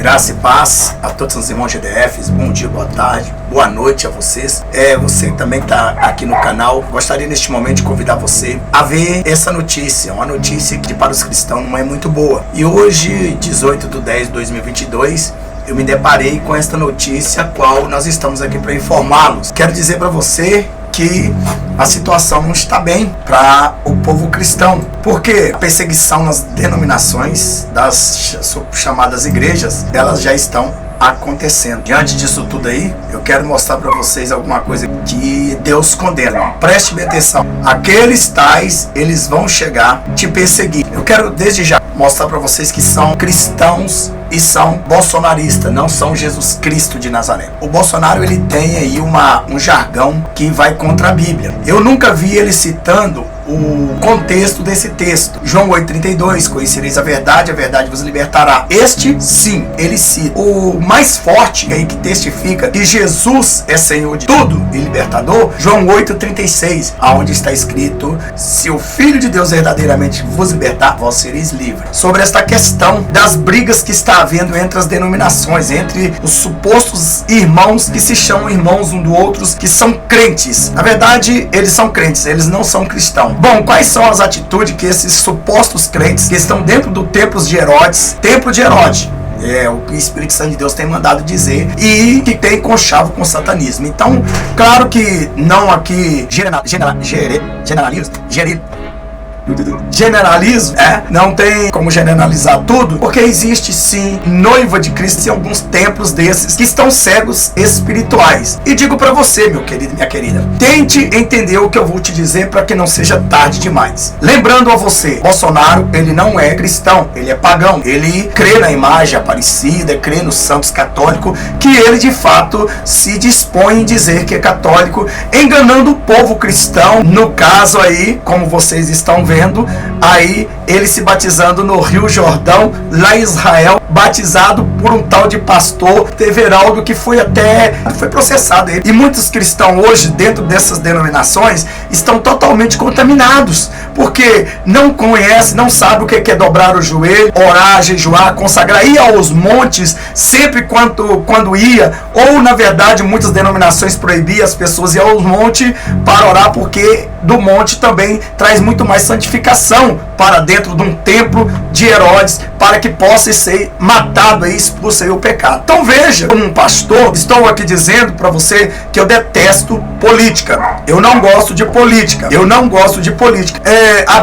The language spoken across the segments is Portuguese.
Graça e paz a todos os irmãos GDFs, bom dia, boa tarde, boa noite a vocês. Você também está aqui no canal. Gostaria neste momento de convidar você a ver essa notícia, uma notícia que para os cristãos não é muito boa. E hoje, 18/10/2022, eu me deparei com esta notícia, a qual nós estamos aqui para informá-los. Quero dizer para você que a situação não está bem para o povo cristão, porque a perseguição nas denominações das chamadas igrejas, elas já estão acontecendo. Diante disso tudo aí, eu quero mostrar para vocês alguma coisa que Deus condena. Preste bem atenção. Aqueles tais, eles vão chegar te perseguir. Eu quero desde já mostrar para vocês que são cristãos e são bolsonaristas, não são Jesus Cristo de Nazaré. O Bolsonaro, ele tem aí um jargão que vai contra a Bíblia. Eu nunca vi ele citando o contexto desse texto. João 8,32, conhecereis a verdade vos libertará. Este, sim, ele cita. O mais forte aí que testifica que Jesus é Senhor de tudo e libertador, João 8,36, aonde está escrito: se o Filho de Deus verdadeiramente vos libertar, vós sereis livres. Sobre esta questão das brigas que está havendo entre as denominações, entre os supostos irmãos que se chamam irmãos um do outro, que são crentes. Na verdade, eles são crentes, eles não são cristãos. Bom, quais são as atitudes que esses supostos crentes que estão dentro do templo de Herodes, é o que o Espírito Santo de Deus tem mandado dizer, e que tem conchavo com o satanismo? Então, claro que não aqui generalismo, não tem como generalizar tudo, porque existe sim noiva de Cristo em alguns templos desses que estão cegos espirituais. E digo para você, meu querido e minha querida, tente entender o que eu vou te dizer para que não seja tarde demais. Lembrando a você, Bolsonaro, ele não é cristão, ele é pagão, ele crê na imagem aparecida, crê nos santos católicos, que ele de fato se dispõe em dizer que é católico, enganando o povo cristão. No caso aí, como vocês estão vendo, aí ele se batizando no Rio Jordão, lá em Israel, batizado por um tal de pastor Everaldo, que foi processado. E muitos cristãos hoje, dentro dessas denominações, estão totalmente contaminados, porque não conhecem, não sabem o que é dobrar o joelho, orar, jejuar, consagrar, ir aos montes sempre quando ia, ou na verdade muitas denominações proibiam as pessoas ir aos montes para orar, porque do monte também traz muito mais santificação para dentro de um templo de Herodes, para que possa ser matado e expulso aí o pecado. Então veja, como um pastor, estou aqui dizendo para você que eu detesto política. Eu não gosto de política. A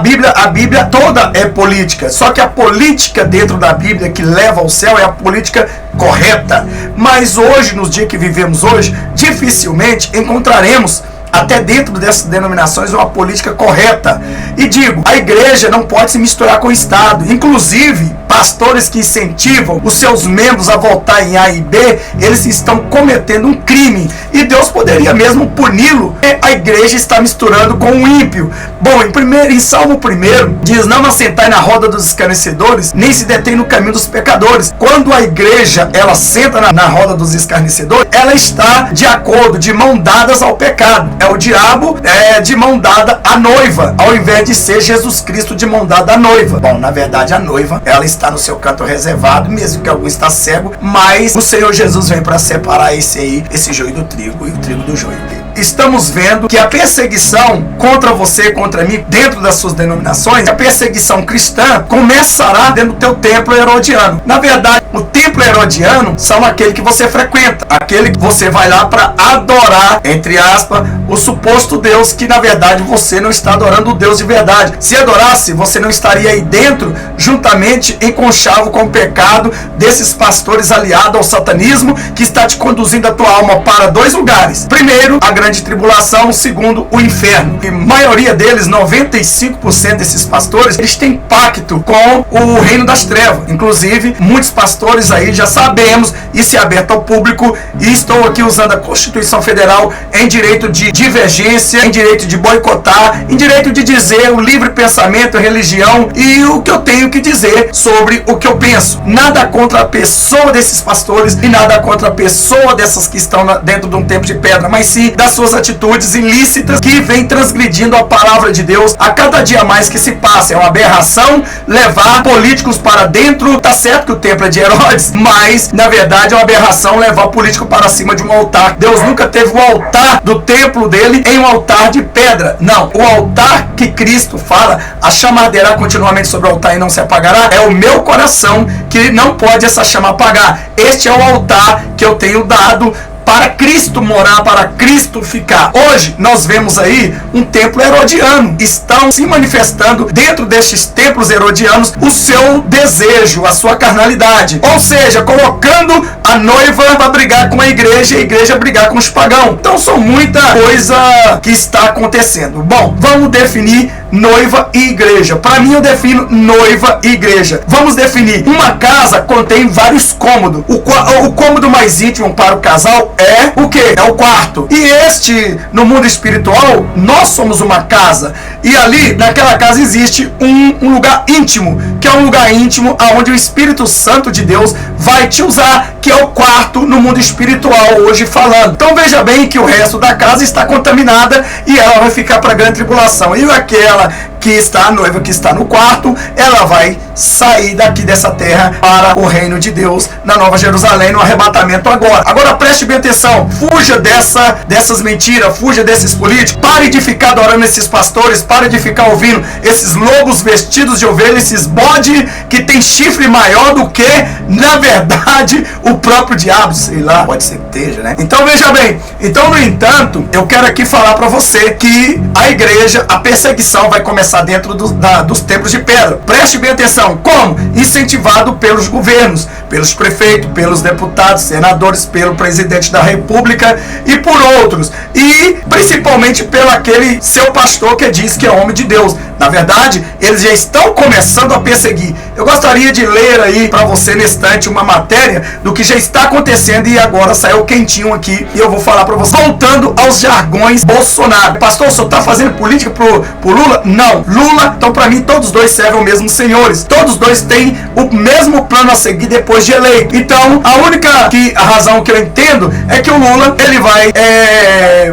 Bíblia toda é política, só que a política dentro da Bíblia que leva ao céu é a política correta. Mas hoje, nos dias que vivemos hoje, dificilmente encontraremos até dentro dessas denominações uma política correta. E digo, a igreja não pode se misturar com o Estado. Inclusive, pastores que incentivam os seus membros a votar em A e B, eles estão cometendo um crime, e Deus poderia mesmo puni-lo. A igreja está misturando com o ímpio. Bom, em Salmo 1 diz: não assentai na roda dos escarnecedores, nem se detém no caminho dos pecadores. Quando a igreja ela senta na roda dos escarnecedores, ela está de acordo, de mão dadas ao pecado. É o diabo de mão dada à noiva, ao invés de ser Jesus Cristo de mão dada à noiva. Bom, na verdade a noiva, ela está no seu canto reservado, mesmo que algum está cego, mas o Senhor Jesus vem para separar esse joio do trigo e o trigo do joio dele. Estamos vendo que a perseguição contra você, contra mim, dentro das suas denominações, a perseguição cristã começará dentro do teu templo herodiano. Na verdade, o templo herodiano são aquele que você frequenta, aquele que você vai lá para adorar, entre aspas, o suposto Deus, que na verdade você não está adorando o Deus de verdade. Se adorasse, você não estaria aí dentro, juntamente em conchavo com o pecado desses pastores aliados ao satanismo, que está te conduzindo a tua alma para dois lugares. Primeiro, a grande tribulação. Segundo, o inferno. E a maioria deles, 95% desses pastores, eles têm pacto com o reino das trevas. Inclusive, muitos pastores aí, já sabemos, isso é aberto ao público, e estou aqui usando a Constituição Federal em direito de divergência, em direito de boicotar, em direito de dizer o livre pensamento, religião e o que eu tenho que dizer sobre o que eu penso. Nada contra a pessoa desses pastores e nada contra a pessoa dessas que estão dentro de um templo de pedra, mas sim das suas atitudes ilícitas que vem transgredindo a palavra de Deus a cada dia mais que se passa. É uma aberração levar políticos para dentro. Tá certo que o templo é de Herodes, mas na verdade é uma aberração levar o político para cima de um altar. Deus nunca teve o altar do templo dele em um altar de pedra. Não, o altar que Cristo fala, a chama arderá continuamente sobre o altar e não se apagará, é o meu coração que não pode essa chama apagar. Este é o altar que eu tenho dado para Cristo morar, para Cristo ficar. Hoje nós vemos aí um templo herodiano. Estão se manifestando dentro destes templos herodianos o seu desejo, a sua carnalidade. Ou seja, colocando a noiva para brigar com a igreja e a igreja brigar com os pagãos. Então são muita coisa que está acontecendo. Bom, vamos definir noiva e igreja. Para mim eu defino noiva e igreja. Vamos definir. Uma casa contém vários cômodos. O cômodo mais íntimo para o casal é o que? É o quarto. E este, no mundo espiritual, nós somos uma casa. E ali, naquela casa, existe um lugar íntimo, que é um lugar íntimo onde o Espírito Santo de Deus vai te usar, que é o quarto no mundo espiritual, hoje falando. Então veja bem que o resto da casa está contaminada e ela vai ficar para a grande tribulação. E aquela que está, a noiva que está no quarto, ela vai sair daqui dessa terra para o reino de Deus na Nova Jerusalém, no arrebatamento agora. Agora preste bem atenção, fuja dessas mentiras, fuja desses políticos, pare de ficar adorando esses pastores, pare de ficar ouvindo esses lobos vestidos de ovelha, esses bode que tem chifre maior do que, na verdade, o próprio diabo, sei lá, pode ser que esteja, né? Então veja bem, então no entanto, eu quero aqui falar para você que a igreja, a perseguição vai começar dentro dos templos de pedra. Preste bem atenção. Como? Incentivado pelos governos, pelos prefeitos, pelos deputados, senadores, pelo presidente da república e por outros. E principalmente pelo aquele seu pastor que diz que é homem de Deus. Na verdade, eles já estão começando a perseguir. Eu gostaria de ler aí para você nesse instante uma matéria do que já está acontecendo e agora saiu quentinho aqui e eu vou falar para você. Voltando aos jargões Bolsonaro. Pastor, o senhor está fazendo política pro Lula? Não. Lula, então para mim todos dois servem os mesmos senhores. Todos dois têm o mesmo plano a seguir depois de eleito. Então, a razão que eu entendo é que o Lula, ele vai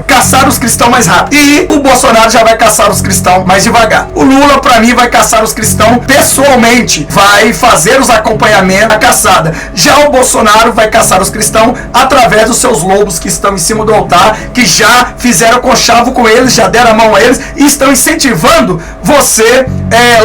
caçar os cristãos mais rápido. E o Bolsonaro já vai caçar os cristãos mais devagar. O Lula, para mim, vai caçar os cristãos pessoalmente. Vai fazer os acompanhamentos da caçada. Já o Bolsonaro vai caçar os cristãos através dos seus lobos que estão em cima do altar, que já fizeram conchavo com eles, já deram a mão a eles e estão incentivando você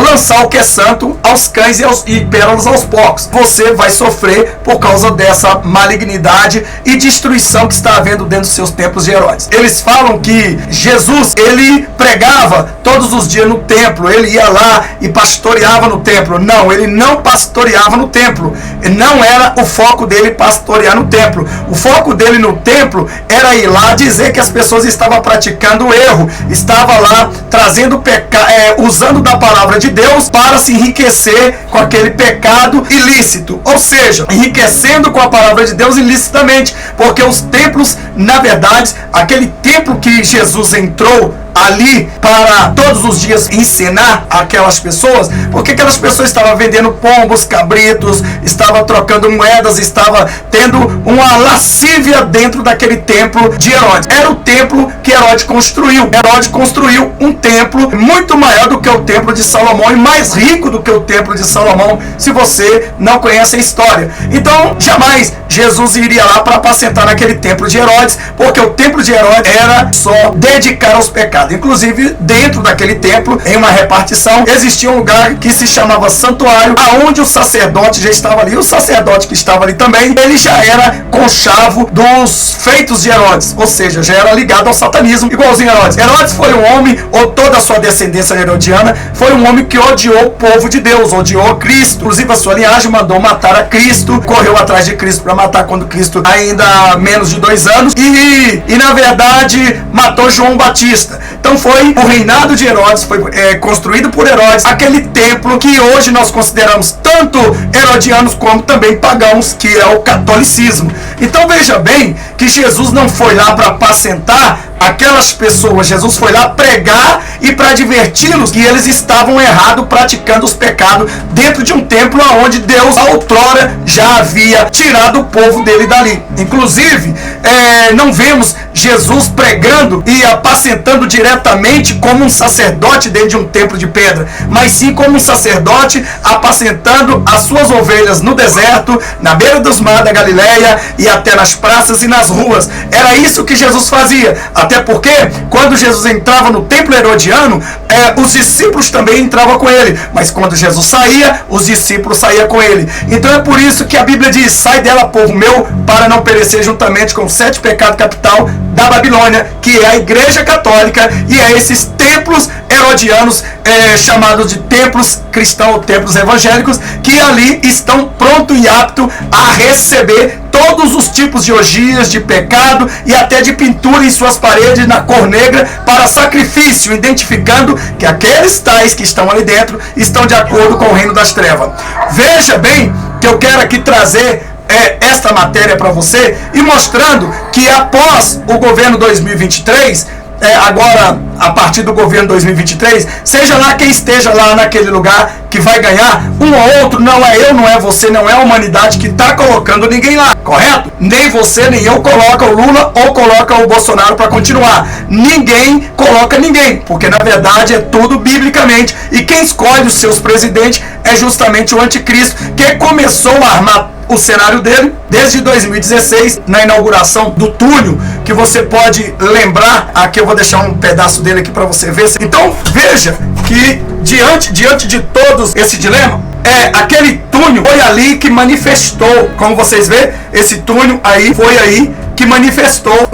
lançar o que é santo aos cães e pérolas aos porcos. Você vai sofrer por causa dessa malignidade e destruição que está havendo dentro dos seus templos de Herodes. Eles falam que Jesus, ele pregava todos os dias no templo, ele ia lá e pastoreava no templo. Não, ele não pastoreava no templo. Não era o foco dele pastorear no templo. O foco dele no templo era ir lá dizer que as pessoas estavam praticando erro, estava lá trazendo pecado, usando da palavra de Deus para se enriquecer com aquele pecado ilícito. Ou seja, enriquecendo com a palavra de Deus ilicitamente, porque os templos, na verdade, aquele templo que Jesus entrou ali para todos os dias ensinar aquelas pessoas, porque aquelas pessoas estavam vendendo pombos, cabritos, estavam trocando moedas, estavam tendo uma lascívia dentro daquele templo de Herodes. Era o templo que Herodes construiu. Herodes construiu um templo muito maior do que o templo de Salomão e mais rico do que o templo de Salomão, se você não conhece a história. Então, jamais Jesus iria lá para apacentar naquele templo de Herodes, porque o templo de Herodes era só dedicar aos pecados. Inclusive, dentro daquele templo, em uma repartição, existia um lugar que se chamava santuário, aonde o sacerdote já estava ali. O sacerdote que estava ali também, ele já era conchavo dos feitos de Herodes, ou seja, já era ligado ao satanismo, igualzinho a Herodes. Herodes foi um homem, ou toda a sua descendência herodiana, foi um homem que odiou o povo de Deus, odiou Cristo. Inclusive, a sua linhagem mandou matar a Cristo, correu atrás de Cristo para matar quando Cristo ainda há menos de 2 anos, e na verdade, matou João Batista. Então foi o reinado de Herodes, foi construído por Herodes, aquele templo que hoje nós consideramos tanto herodianos como também pagãos, que é o catolicismo. Então veja bem que Jesus não foi lá para apacentar aquelas pessoas. Jesus foi lá pregar e para adverti-los que eles estavam errados praticando os pecados dentro de um templo onde Deus outrora já havia tirado o povo dele dali. Inclusive, não vemos Jesus pregando e apacentando diretamente como um sacerdote dentro de um templo de pedra, mas sim como um sacerdote apacentando pastoreando as suas ovelhas no deserto, na beira dos mares da Galileia e até nas praças e nas ruas. Era isso que Jesus fazia. Até porque, quando Jesus entrava no templo herodiano, os discípulos também entravam com ele. Mas quando Jesus saía, os discípulos saíam com ele. Então é por isso que a Bíblia diz: sai dela, povo meu, para não perecer juntamente com os 7 pecados capital da Babilônia, que é a Igreja Católica, e é esses templos herodianos, chamados de templos cristãos ou templos evangélicos, que ali estão prontos e aptos a receber todos os tipos de orgias, de pecado e até de pintura em suas paredes na cor negra para sacrifício, identificando que aqueles tais que estão ali dentro estão de acordo com o reino das trevas. Veja bem que eu quero aqui trazer esta matéria para você e mostrando que após o governo 2023, agora a partir do governo 2023, seja lá quem esteja lá naquele lugar que vai ganhar, um ou outro, não é eu, não é você, não é a humanidade que está colocando ninguém lá, correto? Nem você, nem eu coloca o Lula ou coloca o Bolsonaro para continuar. Ninguém coloca ninguém, porque na verdade é tudo biblicamente, e quem escolhe os seus presidentes é justamente o anticristo, que começou a armar o cenário dele desde 2016, na inauguração do túnel, que você pode lembrar. Aqui eu vou deixar um pedaço dele aqui para você ver. Então veja que diante de todos esse dilema, aquele túnel foi ali que manifestou, como vocês vê, esse túnel aí foi aí que manifestou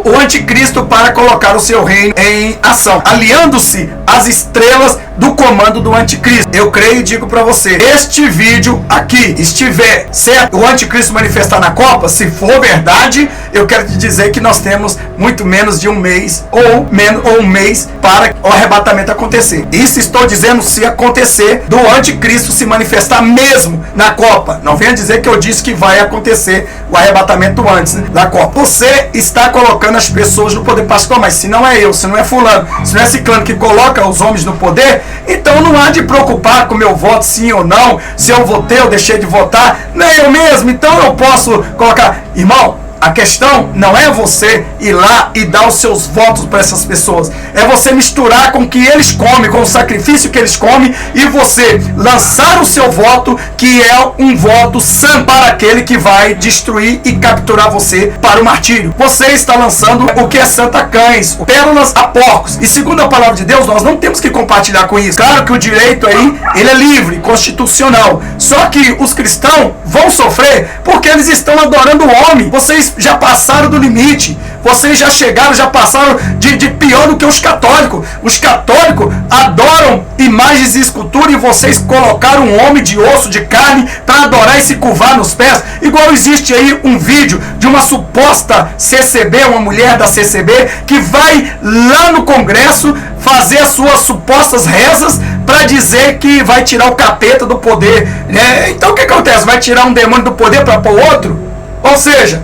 o anticristo para colocar o seu reino em ação, aliando-se às estrelas do comando do anticristo. Eu creio e digo para você, este vídeo aqui estiver certo, o anticristo manifestar na Copa, se for verdade, eu quero te dizer que nós temos muito menos de um mês ou um mês para o arrebatamento acontecer. Isso estou dizendo se acontecer do anticristo se manifestar mesmo na Copa. Não venha dizer que eu disse que vai acontecer o arrebatamento antes da Copa. Você está colocando as pessoas no poder. Pastor, mas se não é eu, se não é fulano, se não é ciclano que coloca os homens no poder, então não há de preocupar com o meu voto, sim ou não, se eu votei ou deixei de votar, não é eu mesmo, então eu posso colocar. Irmão, a questão não é você ir lá e dar os seus votos para essas pessoas. É você misturar com o que eles comem, com o sacrifício que eles comem, e você lançar o seu voto, que é um voto santo para aquele que vai destruir e capturar você para o martírio. Você está lançando o que é santo a cães, pérolas a porcos. E segundo a palavra de Deus, nós não temos que compartilhar com isso. Claro que o direito aí, ele é livre, constitucional. Só que os cristãos vão sofrer porque eles estão adorando o homem. Vocês já passaram do limite. Vocês já chegaram, já passaram de pior do que os católicos. Os católicos adoram imagens e escultura, e vocês colocaram um homem de osso, de carne, para adorar e se curvar nos pés. Igual existe aí um vídeo de uma suposta CCB, uma mulher da CCB, que vai lá no Congresso fazer as suas supostas rezas para dizer que vai tirar o capeta do poder, né? Então o que acontece? Vai tirar um demônio do poder para pôr outro? Ou seja,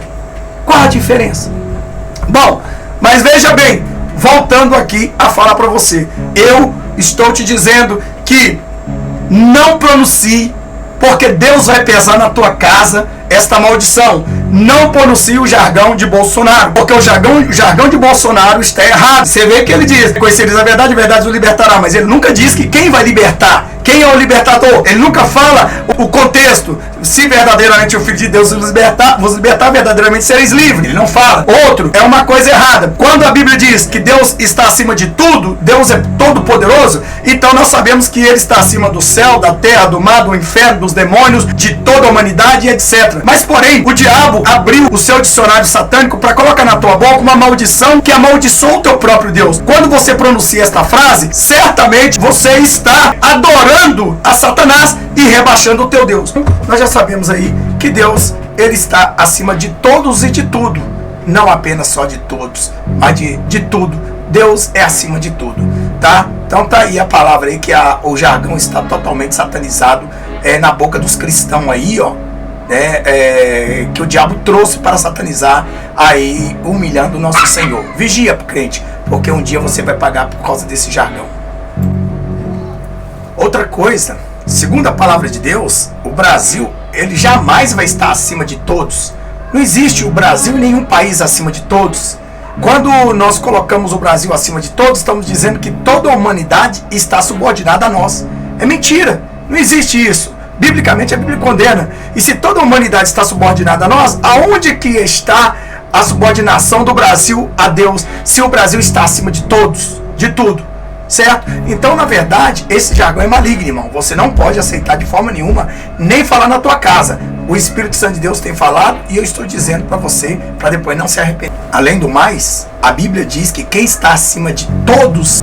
qual a diferença? Bom, mas veja bem, voltando aqui a falar para você, eu estou te dizendo que não pronuncie, porque Deus vai pesar na tua casa esta maldição. Não pronuncie o jargão de Bolsonaro, porque o jargão de Bolsonaro está errado. Você vê que ele diz: conhecereis a verdade o libertará, mas ele nunca diz que quem vai libertar, quem é o libertador. Ele nunca fala o contexto. Se verdadeiramente o Filho de Deus vos libertar, verdadeiramente sereis livres. Ele não fala. Outro, é uma coisa errada. Quando a Bíblia diz que Deus está acima de tudo, Deus é todo poderoso, então nós sabemos que Ele está acima do céu, da terra, do mar, do inferno, dos demônios, de toda a humanidade, etc. Mas porém, o diabo abriu o seu dicionário satânico para colocar na tua boca uma maldição que amaldiçoou o teu próprio Deus. Quando você pronuncia esta frase, certamente você está adorando a Satanás e rebaixando o teu Deus. Nós já sabemos aí que Deus, ele está acima de todos e de tudo. Não apenas só de todos, mas de tudo. Deus é acima de tudo, tá? Então tá aí a palavra aí, que o jargão está totalmente satanizado na boca dos cristãos aí, ó. Que o diabo trouxe para satanizar aí, humilhando o nosso Senhor. Vigia, crente, porque um dia você vai pagar por causa desse jargão. Outra coisa, segundo a palavra de Deus, o Brasil, ele jamais vai estar acima de todos. Não existe o Brasil em nenhum país acima de todos. Quando nós colocamos o Brasil acima de todos, estamos dizendo que toda a humanidade está subordinada a nós. É mentira, não existe isso. Biblicamente, a Bíblia condena. E se toda a humanidade está subordinada a nós, aonde que está a subordinação do Brasil a Deus, se o Brasil está acima de todos, de tudo? Certo? Então, na verdade, esse jargão é maligno, irmão. Você não pode aceitar de forma nenhuma, nem falar na tua casa. O Espírito Santo de Deus tem falado e eu estou dizendo para você, para depois não se arrepender. Além do mais, a Bíblia diz que quem está acima de todos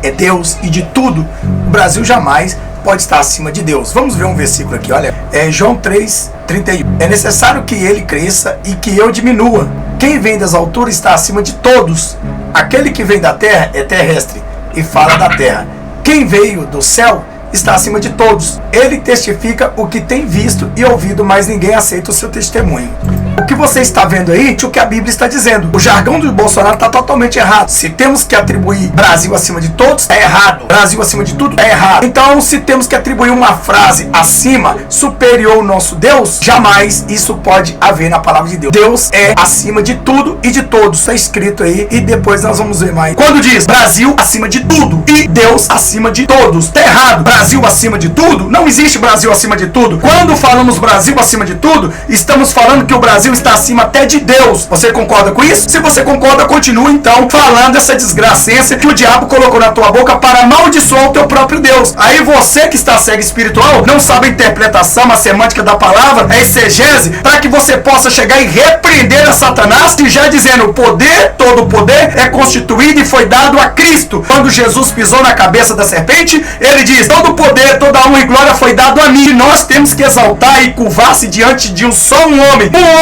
é Deus, e de tudo. O Brasil jamais pode estar acima de Deus. Vamos ver um versículo aqui, olha. É João 3:31. É necessário que ele cresça e que eu diminua. Quem vem das alturas está acima de todos. Aquele que vem da terra é terrestre e fala da terra. Quem veio do céu está acima de todos. Ele testifica o que tem visto e ouvido, mas ninguém aceita o seu testemunho. O que você está vendo aí, o que a Bíblia está dizendo. O jargão do Bolsonaro está totalmente errado. Se temos que atribuir Brasil acima de todos, é errado. Brasil acima de tudo, é errado. Então, se temos que atribuir uma frase acima, superior ao nosso Deus, jamais isso pode haver na palavra de Deus. Deus é acima de tudo e de todos. Está escrito aí e depois nós vamos ver mais. Quando diz Brasil acima de tudo e Deus acima de todos, está errado. Brasil acima de tudo? Não existe Brasil acima de tudo. Quando falamos Brasil acima de tudo, estamos falando que o Brasil está acima até de Deus. Você concorda com isso? Se você concorda, continua então falando essa desgracência que o diabo colocou na tua boca para amaldiçoar o teu próprio Deus. Aí você que está cego espiritual, não sabe a interpretação, a semântica da palavra, a exegese, para que você possa chegar e repreender a Satanás, e já dizendo, o poder, todo o poder é constituído e foi dado a Cristo. Quando Jesus pisou na cabeça da serpente, ele diz, todo o poder, toda a honra e glória foi dado a mim. E nós temos que exaltar e curvar-se diante de um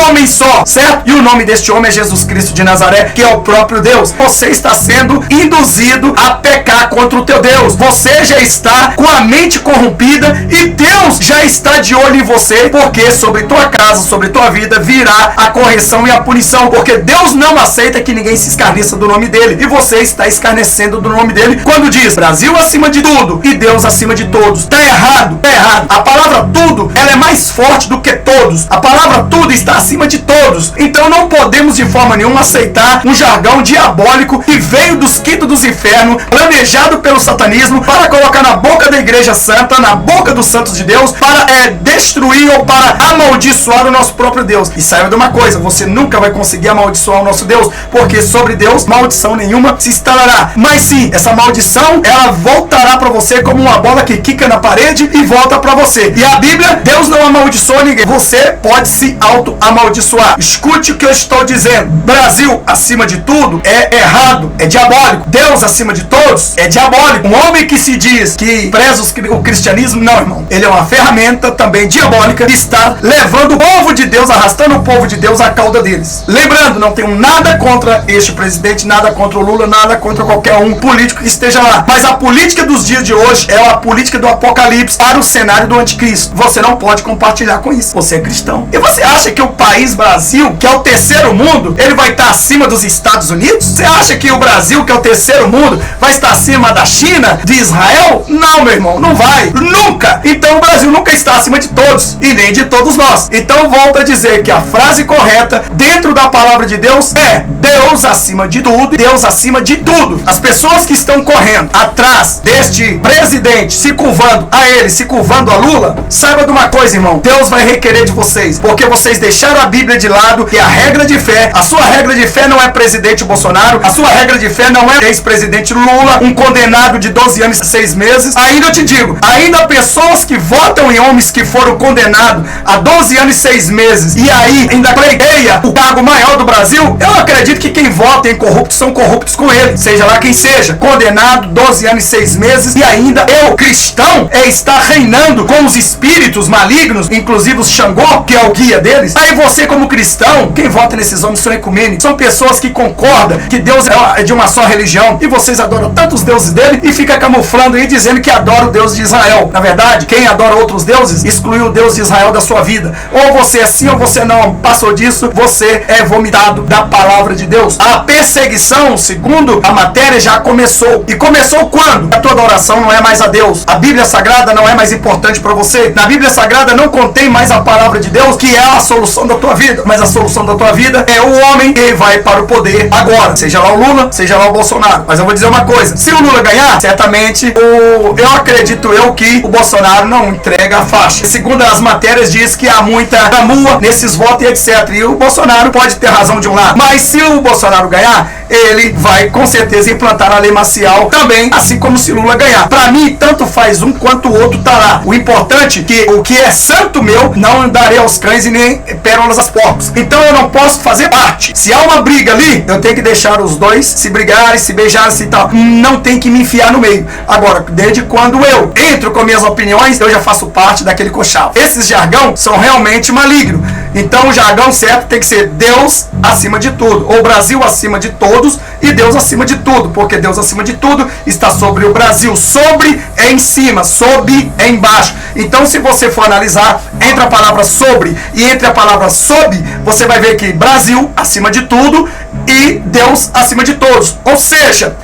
homem só, certo? E o nome deste homem é Jesus Cristo de Nazaré, que é o próprio Deus. Você está sendo induzido a pecar contra o teu Deus. Você já está com a mente corrompida e Deus já está de olho em você, porque sobre tua casa, sobre tua vida virá a correção e a punição, porque Deus não aceita que ninguém se escarneça do nome dele, e você está escarnecendo do nome dele quando diz Brasil acima de tudo e Deus acima de todos. Tá errado, tá errado. A palavra tudo, ela é mais forte do que todos. A palavra tudo está acima de todos. Então não podemos de forma nenhuma aceitar um jargão diabólico que veio dos quintos dos infernos, planejado pelo satanismo para colocar na boca da igreja santa, na boca dos santos de Deus, para destruir ou para amaldiçoar o nosso próprio Deus. E saiba de uma coisa, você nunca vai conseguir amaldiçoar o nosso Deus, porque sobre Deus maldição nenhuma se instalará. Mas sim, essa maldição, ela voltará para você como uma bola que quica na parede e volta para você. E a Bíblia, Deus não amaldiçoa ninguém. Você pode se auto-amaldiçoar. Escute o que eu estou dizendo. Brasil acima de tudo é errado, é diabólico. Deus acima de todos é diabólico. Um homem que se diz que preza o cristianismo, não, irmão. Ele é uma ferramenta também diabólica que está levando o povo de Deus, arrastando o povo de Deus à cauda deles. Lembrando, não tenho nada contra este presidente, nada contra o Lula, nada contra qualquer um político que esteja lá. Mas a política dos dias de hoje é a política do apocalipse para o cenário do anticristo. Você não pode compartilhar com isso. Você é cristão. E você acha que o país Brasil, que é o terceiro mundo, ele vai estar acima dos Estados Unidos? Você acha que o Brasil, que é o terceiro mundo, vai estar acima da China, de Israel? Não, meu irmão, não vai. Nunca. Então o Brasil nunca está acima de todos e nem de todos nós. Então volto a dizer que a frase correta dentro da palavra de Deus é Deus acima de tudo, Deus acima de tudo. As pessoas que estão correndo atrás deste presidente, se curvando a ele, se curvando a Lula, saiba de uma coisa, irmão, Deus vai requerer de vocês, porque vocês deixaram a Bíblia de lado e a regra de fé, a sua regra de fé não é presidente Bolsonaro, a sua regra de fé não é ex-presidente Lula, um condenado de 12 anos e 6 meses. Ainda eu te digo, ainda pessoas que votam em homens que foram condenados a 12 anos e 6 meses e aí ainda pleiteia o cargo maior do Brasil, eu acredito que quem vota em corruptos são corruptos com ele, seja lá quem seja, condenado 12 anos e 6 meses e ainda eu, cristão, está reinando com os espíritos malignos, inclusive os Xangô, que é o guia deles. Aí você como cristão, quem vota nesses homens são ecumênicos, são pessoas que concordam que Deus é de uma só religião e vocês adoram tantos deuses dele e fica camuflando aí dizendo que adora o Deus de Israel. Na verdade, quem adora outros deuses excluiu o Deus de Israel da sua vida. Ou você é sim ou você não. Passou disso, você é vomitado da palavra de Deus. A perseguição, segundo a matéria, já começou. E começou quando? A tua adoração não é mais a Deus. A Bíblia Sagrada não é mais importante para você. Na Bíblia Sagrada não contém mais a palavra de Deus, que é a solução do tua vida, mas a solução da tua vida é o homem que vai para o poder agora, seja lá o Lula, seja lá o Bolsonaro. Mas eu vou dizer uma coisa, se o Lula ganhar, certamente eu acredito que o Bolsonaro não entrega a faixa. Segundo as matérias, diz que há muita tramua nesses votos e etc. E o Bolsonaro pode ter razão de um lado, mas se o Bolsonaro ganhar, ele vai com certeza implantar a lei marcial também, assim como se Lula ganhar. Pra mim, tanto faz um quanto o outro tá lá. O importante é que o que é santo meu, não darei aos cães e nem pérolas aos porcos. Então eu não posso fazer parte. Se há uma briga ali, eu tenho que deixar os dois se brigarem, se beijarem e tal. Não tem que me enfiar no meio. Agora, desde quando eu entro com minhas opiniões, eu já faço parte daquele coxal. Esses jargão são realmente malignos. Então o jargão certo tem que ser Deus acima de tudo, ou Brasil acima de todos e Deus acima de tudo, porque Deus acima de tudo está sobre o Brasil. Sobre é em cima, sob é embaixo. Então se você for analisar entre a palavra sobre e entre a palavra sob, você vai ver que Brasil acima de tudo e Deus acima de todos. Ou seja,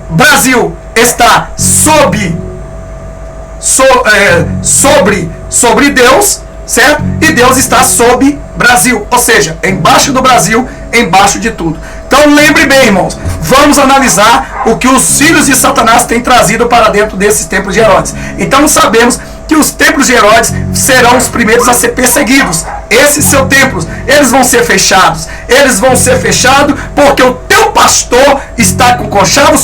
Brasil está sobre Deus, certo? E Deus está sob Brasil, ou seja, embaixo do Brasil, embaixo de tudo. Então lembre bem, irmãos, vamos analisar o que os filhos de Satanás têm trazido para dentro desses templos de Herodes. Então sabemos que os templos de Herodes serão os primeiros a ser perseguidos. Esses seus templos, eles vão ser fechados. Eles vão ser fechados porque o teu pastor está com conchavo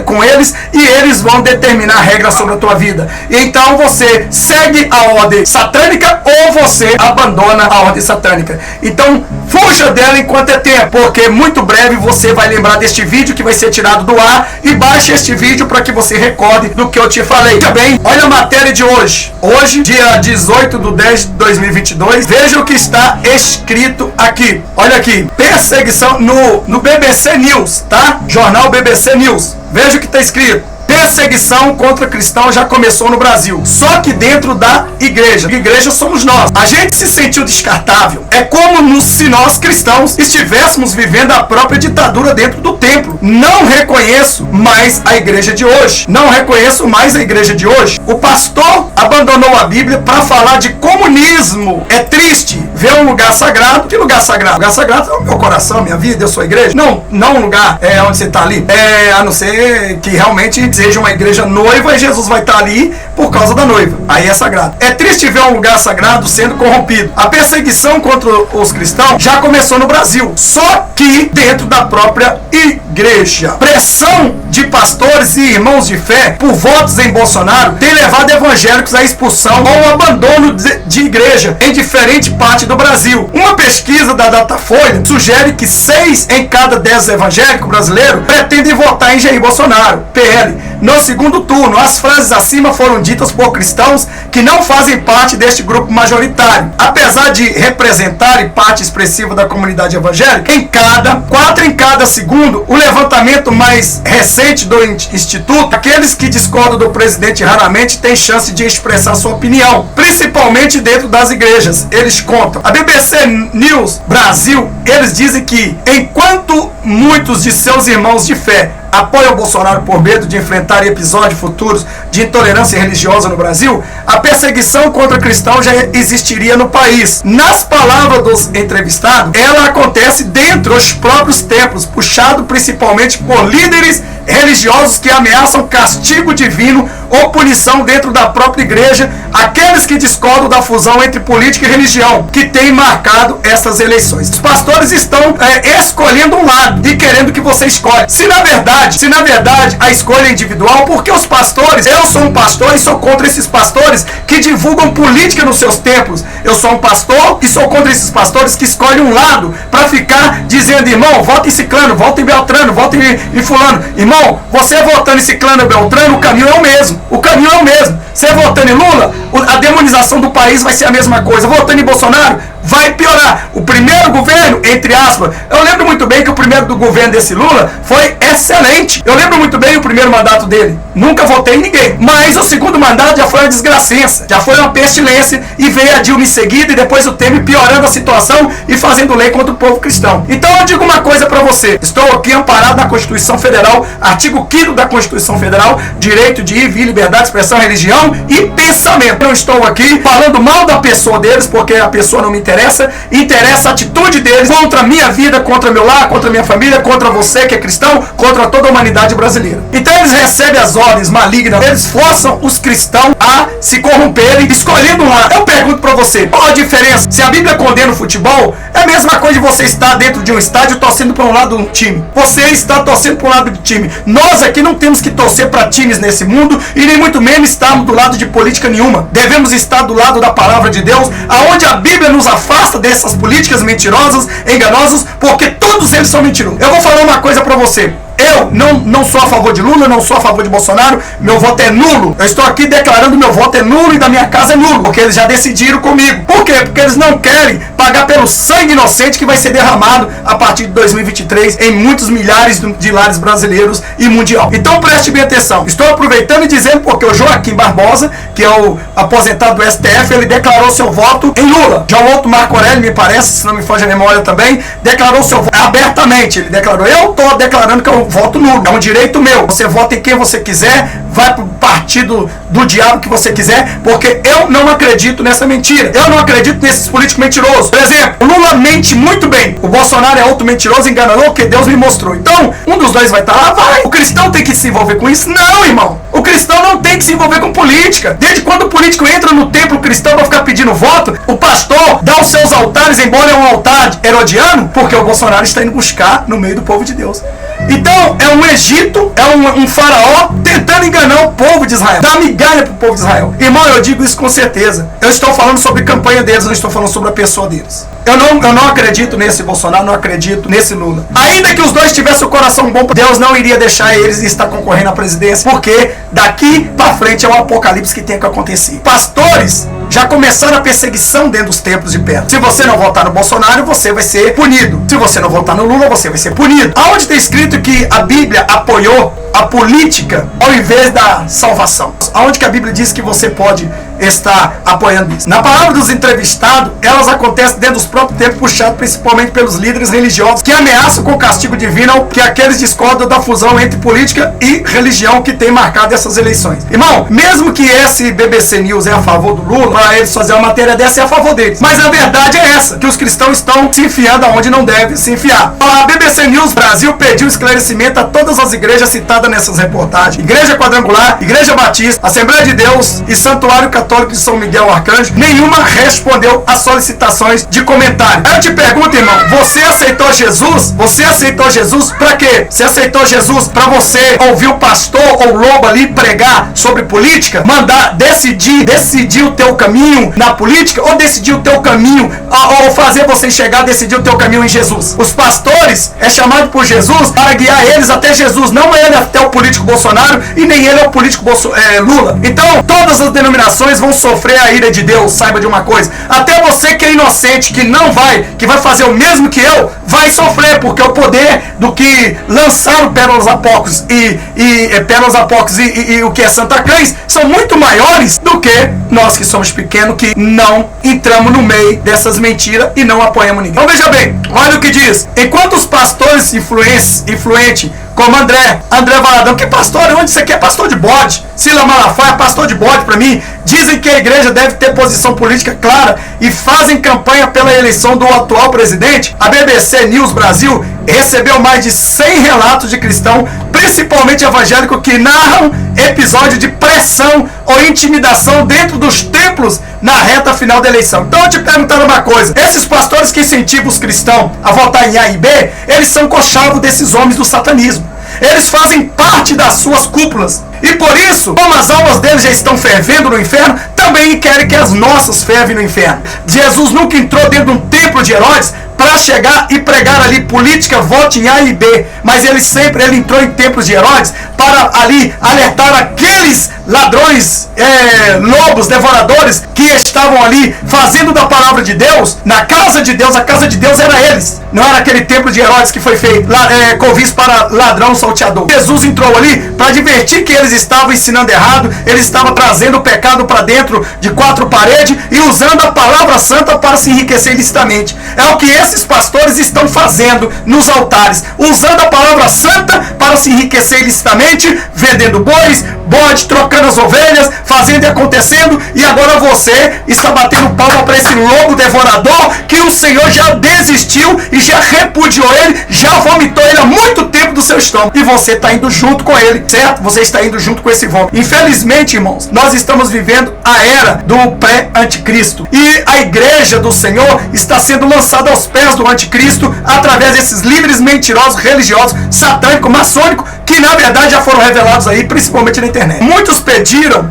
com eles e eles vão determinar regras sobre a tua vida. E então você segue a ordem satânica ou você abandona a ordem satânica. Então fuja dela enquanto é tempo, porque muito breve você vai lembrar deste vídeo que vai ser tirado do ar e baixe este vídeo para que você recorde do que eu te falei. Veja bem, olha a matéria de hoje. Hoje, dia 18/10/2022, veja o que está escrito aqui. Olha aqui, perseguição no BBC News, tá? Jornal BBC News. Veja o que está escrito. Perseguição contra cristãos já começou no Brasil, só que dentro da igreja. A igreja somos nós. A gente se sentiu descartável. É como se nós cristãos estivéssemos vivendo a própria ditadura dentro do templo. Não reconheço mais a igreja de hoje. Não reconheço mais a igreja de hoje. O pastor abandonou a Bíblia para falar de comunismo. É triste ver um lugar sagrado. Que lugar sagrado? Lugar sagrado é o meu coração, minha vida, eu sou a igreja. Não um lugar onde você está ali. A não ser que realmente seja uma igreja noiva e Jesus vai estar ali por causa da noiva. Aí é sagrado. É triste ver um lugar sagrado sendo corrompido. A perseguição contra os cristãos já começou no Brasil, só que dentro da própria igreja. Pressão de pastores e irmãos de fé por votos em Bolsonaro tem levado evangélicos à expulsão ou abandono de igreja em diferente parte do Brasil. Uma pesquisa da Datafolha sugere que 6 em cada 10 evangélicos brasileiros pretendem votar em Jair Bolsonaro, PL. No segundo turno, as frases acima foram ditas por cristãos que não fazem parte deste grupo majoritário. Apesar de representarem parte expressiva da comunidade evangélica, 4 em cada segundo, o levantamento mais recente do Instituto, aqueles que discordam do presidente raramente têm chance de expressar sua opinião, principalmente dentro das igrejas. Eles contam. A BBC News Brasil, eles dizem que, enquanto muitos de seus irmãos de fé apoiam Bolsonaro por medo de enfrentar episódios futuros de intolerância religiosa no Brasil, a perseguição contra cristãos já existiria no país. Nas palavras dos entrevistados, ela acontece dentro dos próprios templos, puxado principalmente por líderes religiosos que ameaçam castigo divino ou punição dentro da própria igreja, aqueles que discordam da fusão entre política e religião, que tem marcado essas eleições. Os pastores estão escolhendo um lado e querendo que você escolha. Se na verdade a escolha é individual, porque os pastores, eu sou um pastor e sou contra esses pastores que divulgam política nos seus templos. Eu sou um pastor e sou contra esses pastores que escolhem um lado para ficar dizendo, irmão, vota em ciclano, vota em beltrano, vota em fulano. Irmão, você votando em ciclano e beltrano, o caminho é o mesmo. O caminho é o mesmo. Você votando em Lula, a demonização do país vai ser a mesma coisa. Votando em Bolsonaro, vai piorar. O primeiro governo, entre aspas. Eu lembro muito bem que o primeiro do governo desse Lula foi excelente. Eu lembro muito bem o primeiro mandato dele. Nunca votei em ninguém. Mas o segundo mandato já foi uma desgracença. Já foi uma pestilência. E veio a Dilma em seguida e depois o Temer piorando a situação e fazendo lei contra o povo cristão. Então eu digo uma coisa pra você. Estou aqui amparado na Constituição Federal, artigo 5º da Constituição Federal, direito de ir, vir, liberdade de expressão, religião e pensamento. Eu estou aqui falando mal da pessoa deles, porque a pessoa não me interessa. Interessa a atitude deles contra a minha vida, contra meu lar, contra minha família, contra você que é cristão, contra toda a humanidade brasileira. Então eles recebem as ordens malignas, eles forçam os cristãos a se corromperem, escolhendo um lado. Eu pergunto pra você, qual a diferença? Se a Bíblia condena o futebol, é a mesma coisa de você estar dentro de um estádio torcendo para um lado de um time. Você está torcendo para um lado do time. Nós aqui não temos que torcer para times nesse mundo e nem muito menos estarmos do lado de política nenhuma. Devemos estar do lado da palavra de Deus, aonde a Bíblia nos afasta dessas políticas mentirosas, enganosas, porque todos eles são mentirosos. Eu vou falar uma coisa para você. Eu não sou a favor de Lula, não sou a favor de Bolsonaro, meu voto é nulo. Eu estou aqui declarando meu voto é nulo e da minha casa é nulo, porque eles já decidiram comigo. Por quê? Porque eles não querem pagar pelo sangue inocente que vai ser derramado a partir de 2023 em muitos milhares de lares brasileiros e mundial. Então preste bem atenção. Estou aproveitando e dizendo porque o Joaquim Barbosa, que é o aposentado do STF, ele declarou seu voto em Lula. Já o outro Marco Aurélio, me parece, se não me foge a memória também, declarou seu voto abertamente. Ele declarou, eu estou declarando que eu voto nulo, é um direito meu. Você vota em quem você quiser, vai pro partido do diabo que você quiser, porque eu não acredito nessa mentira. Eu não acredito nesses políticos mentirosos. Por exemplo, o Lula mente muito bem. O Bolsonaro é outro mentiroso, enganador, que Deus me mostrou. Então, um dos dois vai estar lá, vai. O cristão tem que se envolver com isso? Não, irmão. O cristão não tem que se envolver com política. Desde quando o político entra no templo cristão para ficar pedindo voto, o pastor dá os seus altares, embora é um altar herodiano, porque o Bolsonaro está indo buscar no meio do povo de Deus. Então, é um Egito, é um faraó tentando enganar o povo de Israel, dar migalha pro povo de Israel. Irmão, eu digo isso com certeza. Eu estou falando sobre a campanha deles, não estou falando sobre a pessoa deles. Eu não acredito nesse Bolsonaro, não acredito nesse Lula. Ainda que os dois tivessem o coração bom, Deus não iria deixar eles estar concorrendo à presidência, porque daqui para frente é o apocalipse que tem que acontecer. Pastores já começaram a perseguição dentro dos templos de pedra. Se você não votar no Bolsonaro, você vai ser punido. Se você não votar no Lula, você vai ser punido. Aonde está escrito que a Bíblia apoiou a política ao invés da salvação? Aonde que a Bíblia diz que você pode estar apoiando isso? Na palavra dos entrevistados, elas acontecem dentro dos próprios tempos, puxados principalmente pelos líderes religiosos que ameaçam com o castigo divino que aqueles discordam da fusão entre política e religião que tem marcado essas eleições. Irmão, mesmo que esse BBC News é a favor do Lula, para eles fazer uma matéria dessa é a favor deles. Mas a verdade é essa, que os cristãos estão se enfiando aonde não deve se enfiar. A BBC News Brasil pediu esclarecimento a todas as igrejas citadas nessas reportagens. Igreja Quadrangular, Igreja Batista, Assembleia de Deus e Santuário Católico de São Miguel Arcanjo. Nenhuma respondeu às solicitações de comentário. Eu te pergunto, irmão, você aceitou Jesus? Você aceitou Jesus pra quê? Você aceitou Jesus pra você ouvir o pastor ou o lobo ali pregar sobre política? Mandar decidir o teu caminho na política, ou decidir o teu caminho, ou fazer você chegar a decidir o teu caminho em Jesus? Os pastores é chamado por Jesus para guiar eles até Jesus, não ele até o político Bolsonaro e nem ele é o político Lula. Então todas as denominações vão sofrer a ira de Deus. Saiba de uma coisa, até você que é inocente, que vai fazer o mesmo que eu, vai sofrer, porque o poder do que lançaram pérolas apócrifas e o que é Santa Cruz são muito maiores do que nós que somos pequenos, que não entramos no meio dessas mentiras e não apoiamos ninguém. Então veja bem, olha o que diz. Enquanto os pastores influentes como André Valadão, que pastor? Onde você quer? Pastor de bode. Sila Malafaia, pastor de bode pra mim. Dizem que a igreja deve ter posição política clara e fazem campanha pela eleição do atual presidente. A BBC News Brasil recebeu mais de 100 relatos de cristãos, principalmente evangélicos, que narram episódios de pressão ou intimidação dentro dos templos na reta final da eleição. Então eu te perguntando uma coisa, esses pastores que incentivam os cristãos a votar em A e B, eles são conchavos desses homens do satanismo. Eles fazem parte das suas cúpulas. E por isso, como as almas deles já estão fervendo no inferno, também querem que as nossas fervem no inferno. Jesus nunca entrou dentro de um templo de Herodes para chegar e pregar ali política, vote em A e B. Mas ele entrou em templos de Herodes para ali alertar aqueles ladrões, lobos, devoradores, que estavam ali fazendo da palavra de Deus, na casa de Deus. A casa de Deus era eles, não era aquele templo de Herodes que foi feito convite para ladrão salteador. Jesus entrou ali para advertir que eles estavam ensinando errado, eles estavam trazendo o pecado para dentro de quatro paredes e usando a palavra santa para se enriquecer ilicitamente. É o que esses pastores estão fazendo nos altares, usando a palavra santa para se enriquecer ilicitamente, vendendo bois, bode, trocando as ovelhas, fazendo e acontecendo, e agora você está batendo palma para esse lobo devorador que o Senhor já desistiu e já repudiou ele, já vomitou ele há muito tempo do seu estômago, e você está indo junto com ele, certo? Você está indo junto com esse vômito. Infelizmente, irmãos, nós estamos vivendo a era do pré-anticristo, e a igreja do Senhor está sendo lançada aos pés do anticristo através desses líderes mentirosos, religiosos, satânicos, maçônicos, que na verdade já foram revelados aí, principalmente na internet. Muitos pediram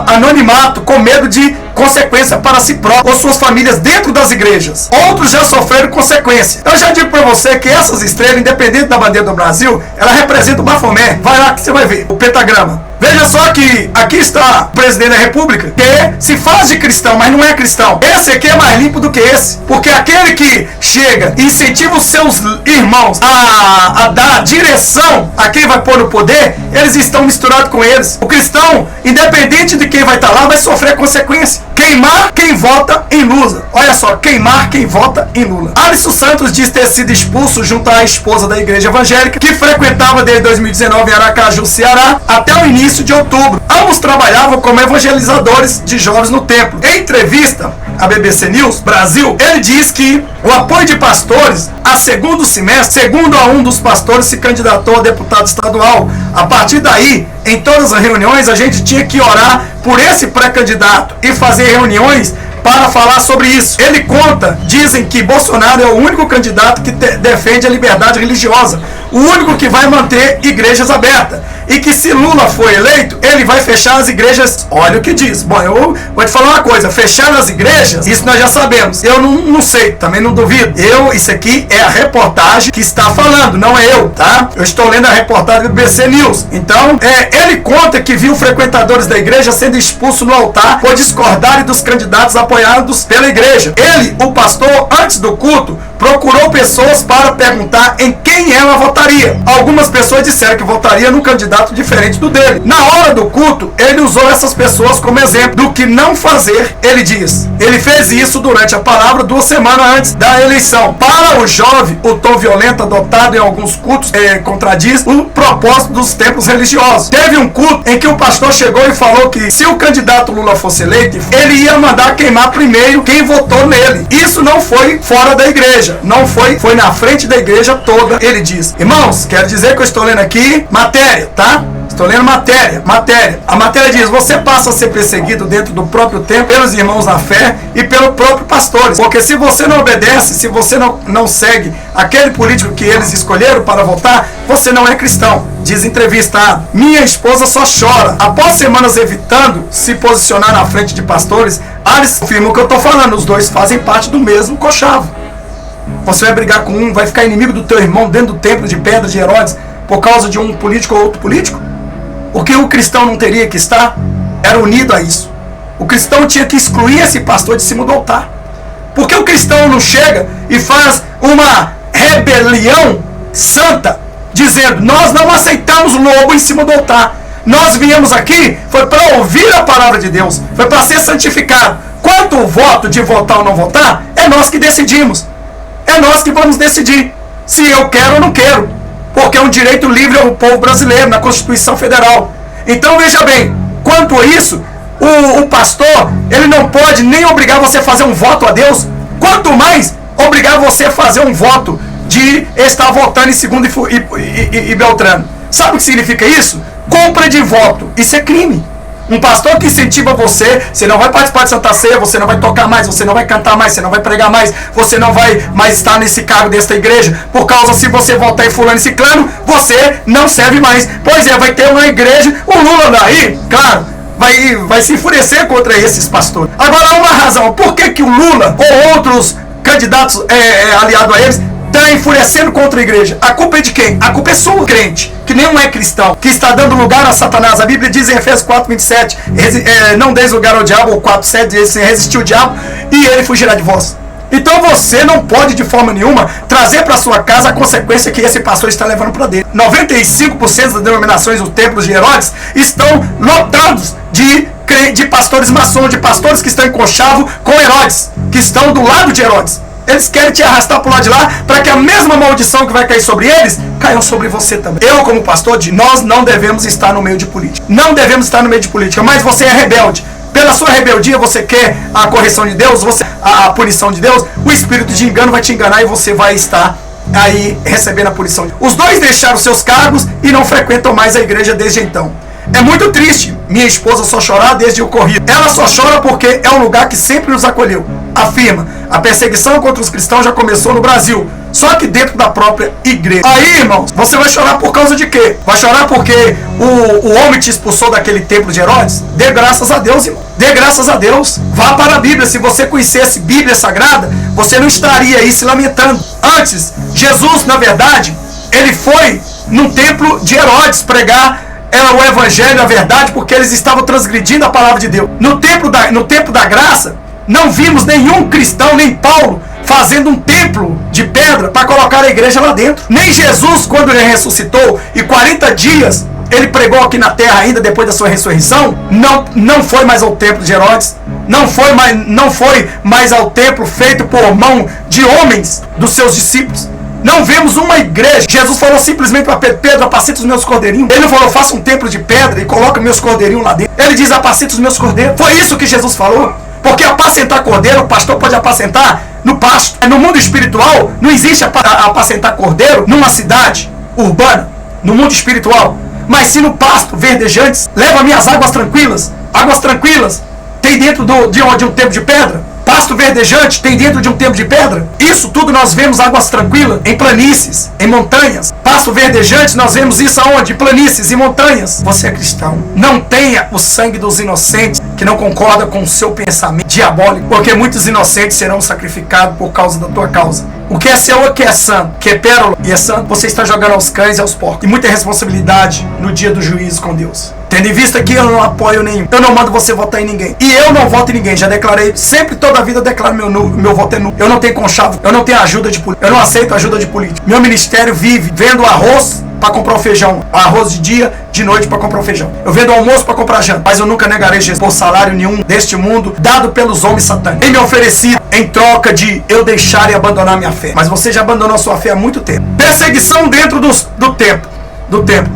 anonimato com medo de consequência para si próprio ou suas famílias dentro das igrejas. Outros já sofreram consequência. Eu já digo para você que essas estrelas, independente da bandeira do Brasil, ela representa o Bafomé. Vai lá que você vai ver o pentagrama. Veja só que aqui está o presidente da república, que se faz de cristão, mas não é cristão. Esse aqui é mais limpo do que esse, porque aquele que chega e incentiva os seus irmãos a dar direção a quem vai pôr no poder, eles estão misturados com eles. O cristão, independente de quem vai estar lá, vai sofrer consequência. Queimar quem vota em Lula. Olha só, queimar quem vota em Lula. Alisson Santos diz ter sido expulso junto à esposa da igreja evangélica, que frequentava desde 2019 em Aracaju, Ceará, até o início de outubro. Ambos trabalhavam como evangelizadores de jovens no templo. Em entrevista à BBC News Brasil, ele diz que o apoio de pastores a segundo semestre, segundo a um dos pastores, se candidatou a deputado estadual. A partir daí, em todas as reuniões, a gente tinha que orar por esse pré-candidato e fazer reuniões para falar sobre isso. Ele conta, dizem que Bolsonaro é o único candidato que defende a liberdade religiosa, o único que vai manter igrejas abertas, e que se Lula for eleito, ele vai fechar as igrejas. Olha o que diz. Bom, eu vou te falar uma coisa, fechar as igrejas, isso nós já sabemos. Eu não sei, também não duvido. Isso aqui é a reportagem que está falando, não é eu, tá? Eu estou lendo a reportagem do BBC News. Então, ele conta que viu frequentadores da igreja sendo expulsos no altar por discordarem dos candidatos apoiados pela igreja. Ele, o pastor, antes do culto, procurou pessoas para perguntar em quem ela votaria. Algumas pessoas disseram que votaria num candidato diferente do dele. Na hora do culto, ele usou essas pessoas como exemplo do que não fazer. Ele diz, ele fez isso durante a palavra 2 semanas antes da eleição. Para o jovem, o tom violento adotado em alguns cultos contradiz o propósito dos templos religiosos. Teve um culto em que o pastor chegou e falou que se o candidato Lula fosse eleito, ele ia mandar queimar primeiro quem votou nele. Isso não foi fora da igreja, não foi na frente da igreja toda. Ele diz, irmãos, quero dizer que eu estou lendo aqui matéria, tá? Estou lendo matéria. A matéria diz, você passa a ser perseguido dentro do próprio templo pelos irmãos na fé e pelo próprio pastores. Porque se você não obedece, se você não segue aquele político que eles escolheram para votar, você não é cristão. Diz entrevistado, minha esposa só chora. Após semanas evitando se posicionar na frente de pastores, Alisson afirma o que eu estou falando, os dois fazem parte do mesmo cochavo. Você vai brigar com um, vai ficar inimigo do teu irmão dentro do templo de pedra de Herodes por causa de um político ou outro político? O que o cristão não teria que estar era unido a isso. O cristão tinha que excluir esse pastor de cima do altar. Porque o cristão não chega e faz uma rebelião santa, dizendo, nós não aceitamos o lobo em cima do altar. Nós viemos aqui, foi para ouvir a palavra de Deus, foi para ser santificado. Quanto o voto de votar ou não votar, é nós que decidimos. É nós que vamos decidir se eu quero ou não quero. Porque é um direito livre ao povo brasileiro, na Constituição Federal. Então veja bem, quanto a isso, o pastor, ele não pode nem obrigar você a fazer um voto a Deus, quanto mais obrigar você a fazer um voto de estar votando em segundo e Beltrano. Sabe o que significa isso? Compra de voto. Isso é crime. Um pastor que incentiva você não vai participar de Santa Ceia, você não vai tocar mais, você não vai cantar mais, você não vai pregar mais, você não vai mais estar nesse cargo desta igreja, por causa se você votar em fulano e ciclano, você não serve mais. Pois é, vai ter uma igreja, o Lula daí, claro, vai se enfurecer contra esses pastores. Agora, uma razão, por que o Lula ou outros candidatos aliados a eles está enfurecendo contra a igreja. A culpa é de quem? A culpa é sua, crente, que nem é cristão, que está dando lugar a Satanás. A Bíblia diz em Efésios 4:27, não deis lugar ao diabo, ou 4:7 diz, resistir o diabo e ele fugirá de vós. Então você não pode de forma nenhuma trazer para sua casa a consequência que esse pastor está levando para dentro. 95% das denominações dos templos de Herodes estão lotados de pastores maçons, de pastores que estão em conchavo com Herodes, que estão do lado de Herodes. Eles querem te arrastar para o lado de lá, para que a mesma maldição que vai cair sobre eles, caia sobre você também. Eu, como pastor, nós não devemos estar no meio de política. Não devemos estar no meio de política, mas você é rebelde. Pela sua rebeldia, você quer a correção de Deus, a punição de Deus, o espírito de engano vai te enganar e você vai estar aí recebendo a punição. Os dois deixaram seus cargos e não frequentam mais a igreja desde então. É muito triste minha esposa só chorar desde o ocorrido. Ela só chora porque é um lugar que sempre nos acolheu. Afirma, a perseguição contra os cristãos já começou no Brasil, só que dentro da própria igreja. Aí, irmãos, você vai chorar por causa de quê? Vai chorar porque o homem te expulsou daquele templo de Herodes? Dê graças a Deus, irmão. Dê graças a Deus. Vá para a Bíblia. Se você conhecesse Bíblia Sagrada, você não estaria aí se lamentando. Antes, Jesus, na verdade, ele foi no templo de Herodes pregar o evangelho, a verdade, porque eles estavam transgredindo a palavra de Deus. No tempo da graça, não vimos nenhum cristão, nem Paulo, fazendo um templo de pedra para colocar a igreja lá dentro. Nem Jesus, quando ele ressuscitou e 40 dias ele pregou aqui na terra ainda depois da sua ressurreição, não foi mais ao templo de Herodes, não foi mais ao templo feito por mão de homens, dos seus discípulos. Não vemos uma igreja. Jesus falou simplesmente para Pedro: Pedro, apacenta os meus cordeirinhos. Ele não falou: faça um templo de pedra e coloca meus cordeirinhos lá dentro. Ele diz: apacenta os meus cordeiros. Foi isso que Jesus falou. Porque apacentar cordeiro, o pastor pode apacentar no pasto. No mundo espiritual, não existe apacentar cordeiro numa cidade urbana, no mundo espiritual. Mas sim no pasto, verdejantes. Leva minhas águas tranquilas. Águas tranquilas tem dentro de um templo de pedra. Pasto verdejante tem dentro de um templo de pedra. Isso tudo nós vemos águas tranquilas em planícies, em montanhas. Pasto verdejante nós vemos isso aonde? Em planícies e montanhas. Você é cristão. Não tenha o sangue dos inocentes que não concorda com o seu pensamento diabólico, porque muitos inocentes serão sacrificados por causa da tua causa. O que é seu é que é santo, que é pérola e é santo, você está jogando aos cães e aos porcos. E muita responsabilidade no dia do juízo com Deus. Tendo em vista que eu não apoio nenhum, eu não mando você votar em ninguém. E eu não voto em ninguém, já declarei, sempre, toda a vida eu declaro meu voto é nulo. Eu não tenho conchavo, eu não tenho ajuda de político, eu não aceito ajuda de político. Meu ministério vive vendo arroz para comprar o feijão, arroz de dia, de noite para comprar o feijão. Eu vendo almoço para comprar janta, mas eu nunca negarei Jesus por salário nenhum deste mundo dado pelos homens satânicos. Tem me oferecido em troca de eu deixar e abandonar minha fé. Mas você já abandonou a sua fé há muito tempo. Perseguição dentro do templo.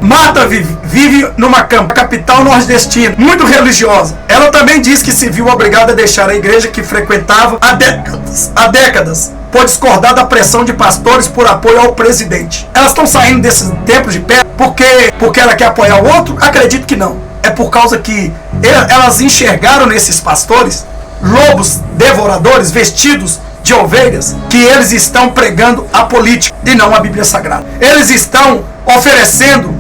Marta vive numa capital nordestina, muito religiosa. Ela também diz que se viu obrigada a deixar a igreja que frequentava há décadas, por discordar da pressão de pastores por apoio ao presidente. Elas estão saindo desses templos de pé porque ela quer apoiar o outro? Acredito que não. É por causa que elas enxergaram nesses pastores lobos devoradores vestidos de ovelhas, que eles estão pregando a política e não a Bíblia Sagrada. Eles estão oferecendo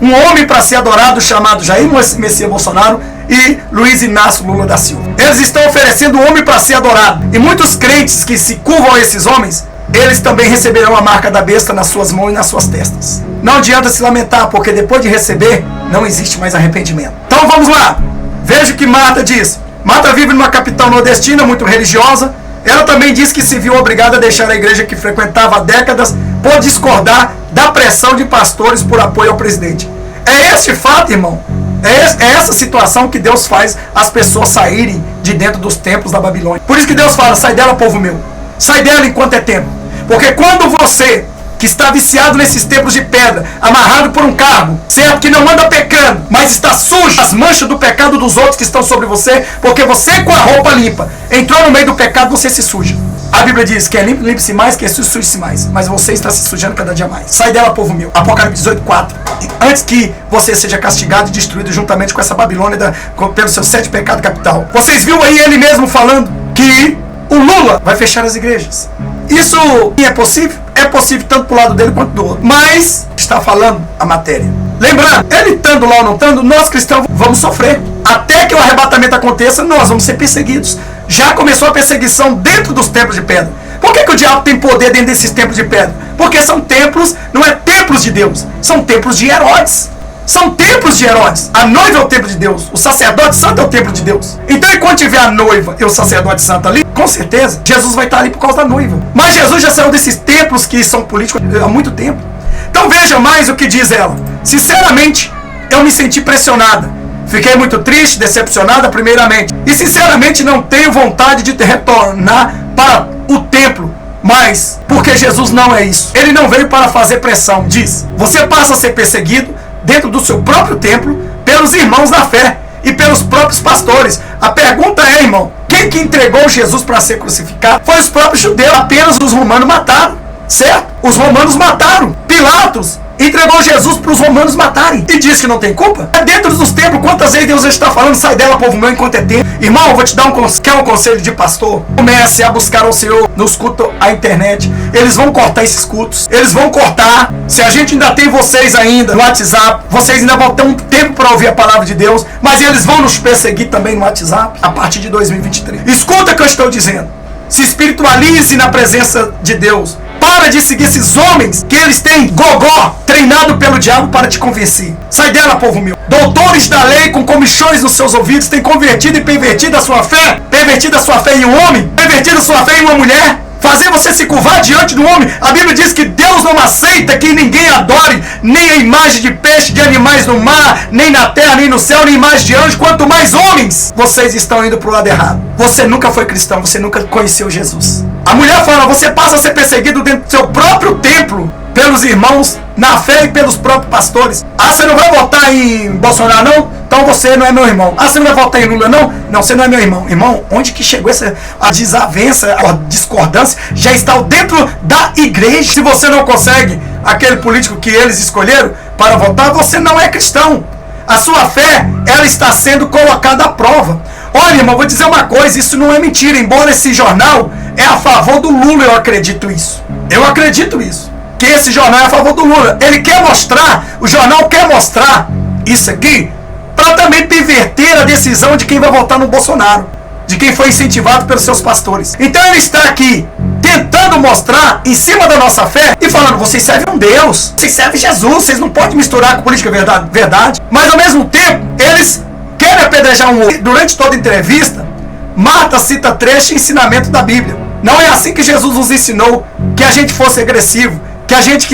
um homem para ser adorado chamado Jair Messias Bolsonaro e Luiz Inácio Lula da Silva. Eles estão oferecendo um homem para ser adorado. E muitos crentes que se curvam a esses homens, eles também receberão a marca da besta nas suas mãos e nas suas testas. Não adianta se lamentar, porque depois de receber, não existe mais arrependimento. Então vamos lá. Veja o que Marta diz. Marta vive numa capital nordestina muito religiosa. Ela também diz que se viu obrigada a deixar a igreja que frequentava há décadas por discordar da pressão de pastores por apoio ao presidente. É este fato, irmão. É essa situação que Deus faz as pessoas saírem de dentro dos templos da Babilônia. Por isso que Deus fala: sai dela, povo meu. Sai dela enquanto é tempo. Porque quando você, que está viciado nesses templos de pedra, amarrado por um cargo, certo? Que não anda pecando, mas está sujo, as manchas do pecado dos outros que estão sobre você, porque você, com a roupa limpa, entrou no meio do pecado, você se suja. A Bíblia diz que é limpo, limpe-se mais, que é sujo, suje-se mais. Mas você está se sujando cada dia mais. Sai dela, povo meu. Apocalipse 18:4. Antes que você seja castigado e destruído juntamente com essa Babilônia pelo seu 7 pecado capital. Vocês viram aí ele mesmo falando que o Lula vai fechar as igrejas. Isso é possível? É possível tanto pro lado dele quanto do outro. Mas está falando a matéria. Lembrando, ele estando lá ou não estando, nós cristãos vamos sofrer. Até que o arrebatamento aconteça, nós vamos ser perseguidos. Já começou a perseguição dentro dos templos de pedra. Por que o diabo tem poder dentro desses templos de pedra? Porque são templos, não é templos de Deus, são templos de Herodes. São templos de Herodes. A noiva é o templo de Deus, o sacerdote santo é o templo de Deus. Então, enquanto tiver a noiva e o sacerdote santo ali, com certeza, Jesus vai estar ali por causa da noiva. Mas Jesus já saiu desses templos que são políticos há muito tempo. Então veja mais o que diz ela. Sinceramente, eu me senti pressionada. Fiquei muito triste, decepcionada primeiramente. E sinceramente não tenho vontade de retornar para o templo. Mas, porque Jesus não é isso. Ele não veio para fazer pressão. Diz, você passa a ser perseguido dentro do seu próprio templo pelos irmãos da fé e pelos próprios pastores. A pergunta é, irmão, quem que entregou Jesus para ser crucificado? Foi os próprios judeus. Apenas os romanos mataram, certo? Os romanos mataram. Pilatos entregou Jesus para os romanos matarem e diz que não tem culpa? É dentro dos templos. Quantas vezes Deus está falando, sai dela, povo meu, enquanto é tempo? Irmão, eu vou te dar um conselho de pastor. Comece a buscar o Senhor nos cultos à internet. Eles vão cortar esses cultos. Eles vão cortar. Se a gente ainda tem vocês ainda no WhatsApp, vocês ainda vão ter um tempo para ouvir a palavra de Deus, mas eles vão nos perseguir também no WhatsApp a partir de 2023. Escuta o que eu estou dizendo. Se espiritualize na presença de Deus. Para de seguir esses homens que eles têm gogó treinado pelo diabo para te convencer. Sai dela, povo meu. Doutores da lei com comichões nos seus ouvidos têm convertido e pervertido a sua fé. Pervertido a sua fé em um homem. Pervertido a sua fé em uma mulher. Fazer você se curvar diante do homem. A Bíblia diz que Deus não aceita que ninguém adore nem a imagem de peixe, de animais no mar, nem na terra, nem no céu, nem imagem de anjo. Quanto mais homens, vocês estão indo para o lado errado. Você nunca foi cristão, você nunca conheceu Jesus. A mulher fala, você passa a ser perseguido dentro do seu próprio templo pelos irmãos na fé e pelos próprios pastores. Ah, você não vai votar em Bolsonaro, não? Então você não é meu irmão. Ah, você não vai votar em Lula, não? Não, você não é meu irmão. Irmão, onde que chegou a desavença, a discordância? Já está dentro da igreja. Se você não consegue aquele político que eles escolheram para votar, você não é cristão. A sua fé, ela está sendo colocada à prova. Olha, irmão, vou dizer uma coisa, isso não é mentira. Embora esse jornal é a favor do Lula, eu acredito isso. Eu acredito isso. Que esse jornal é a favor do Lula. Ele quer mostrar, o jornal quer mostrar isso aqui para também perverter a decisão de quem vai votar no Bolsonaro, de quem foi incentivado pelos seus pastores. Então ele está aqui tentando mostrar em cima da nossa fé e falando, vocês servem um Deus, vocês servem Jesus, vocês não podem misturar com política verdade. Mas ao mesmo tempo, eles querem apedrejar um outro. Durante toda a entrevista, Marta cita trecho e ensinamento da Bíblia. Não é assim que Jesus nos ensinou que a gente fosse agressivo, que a gente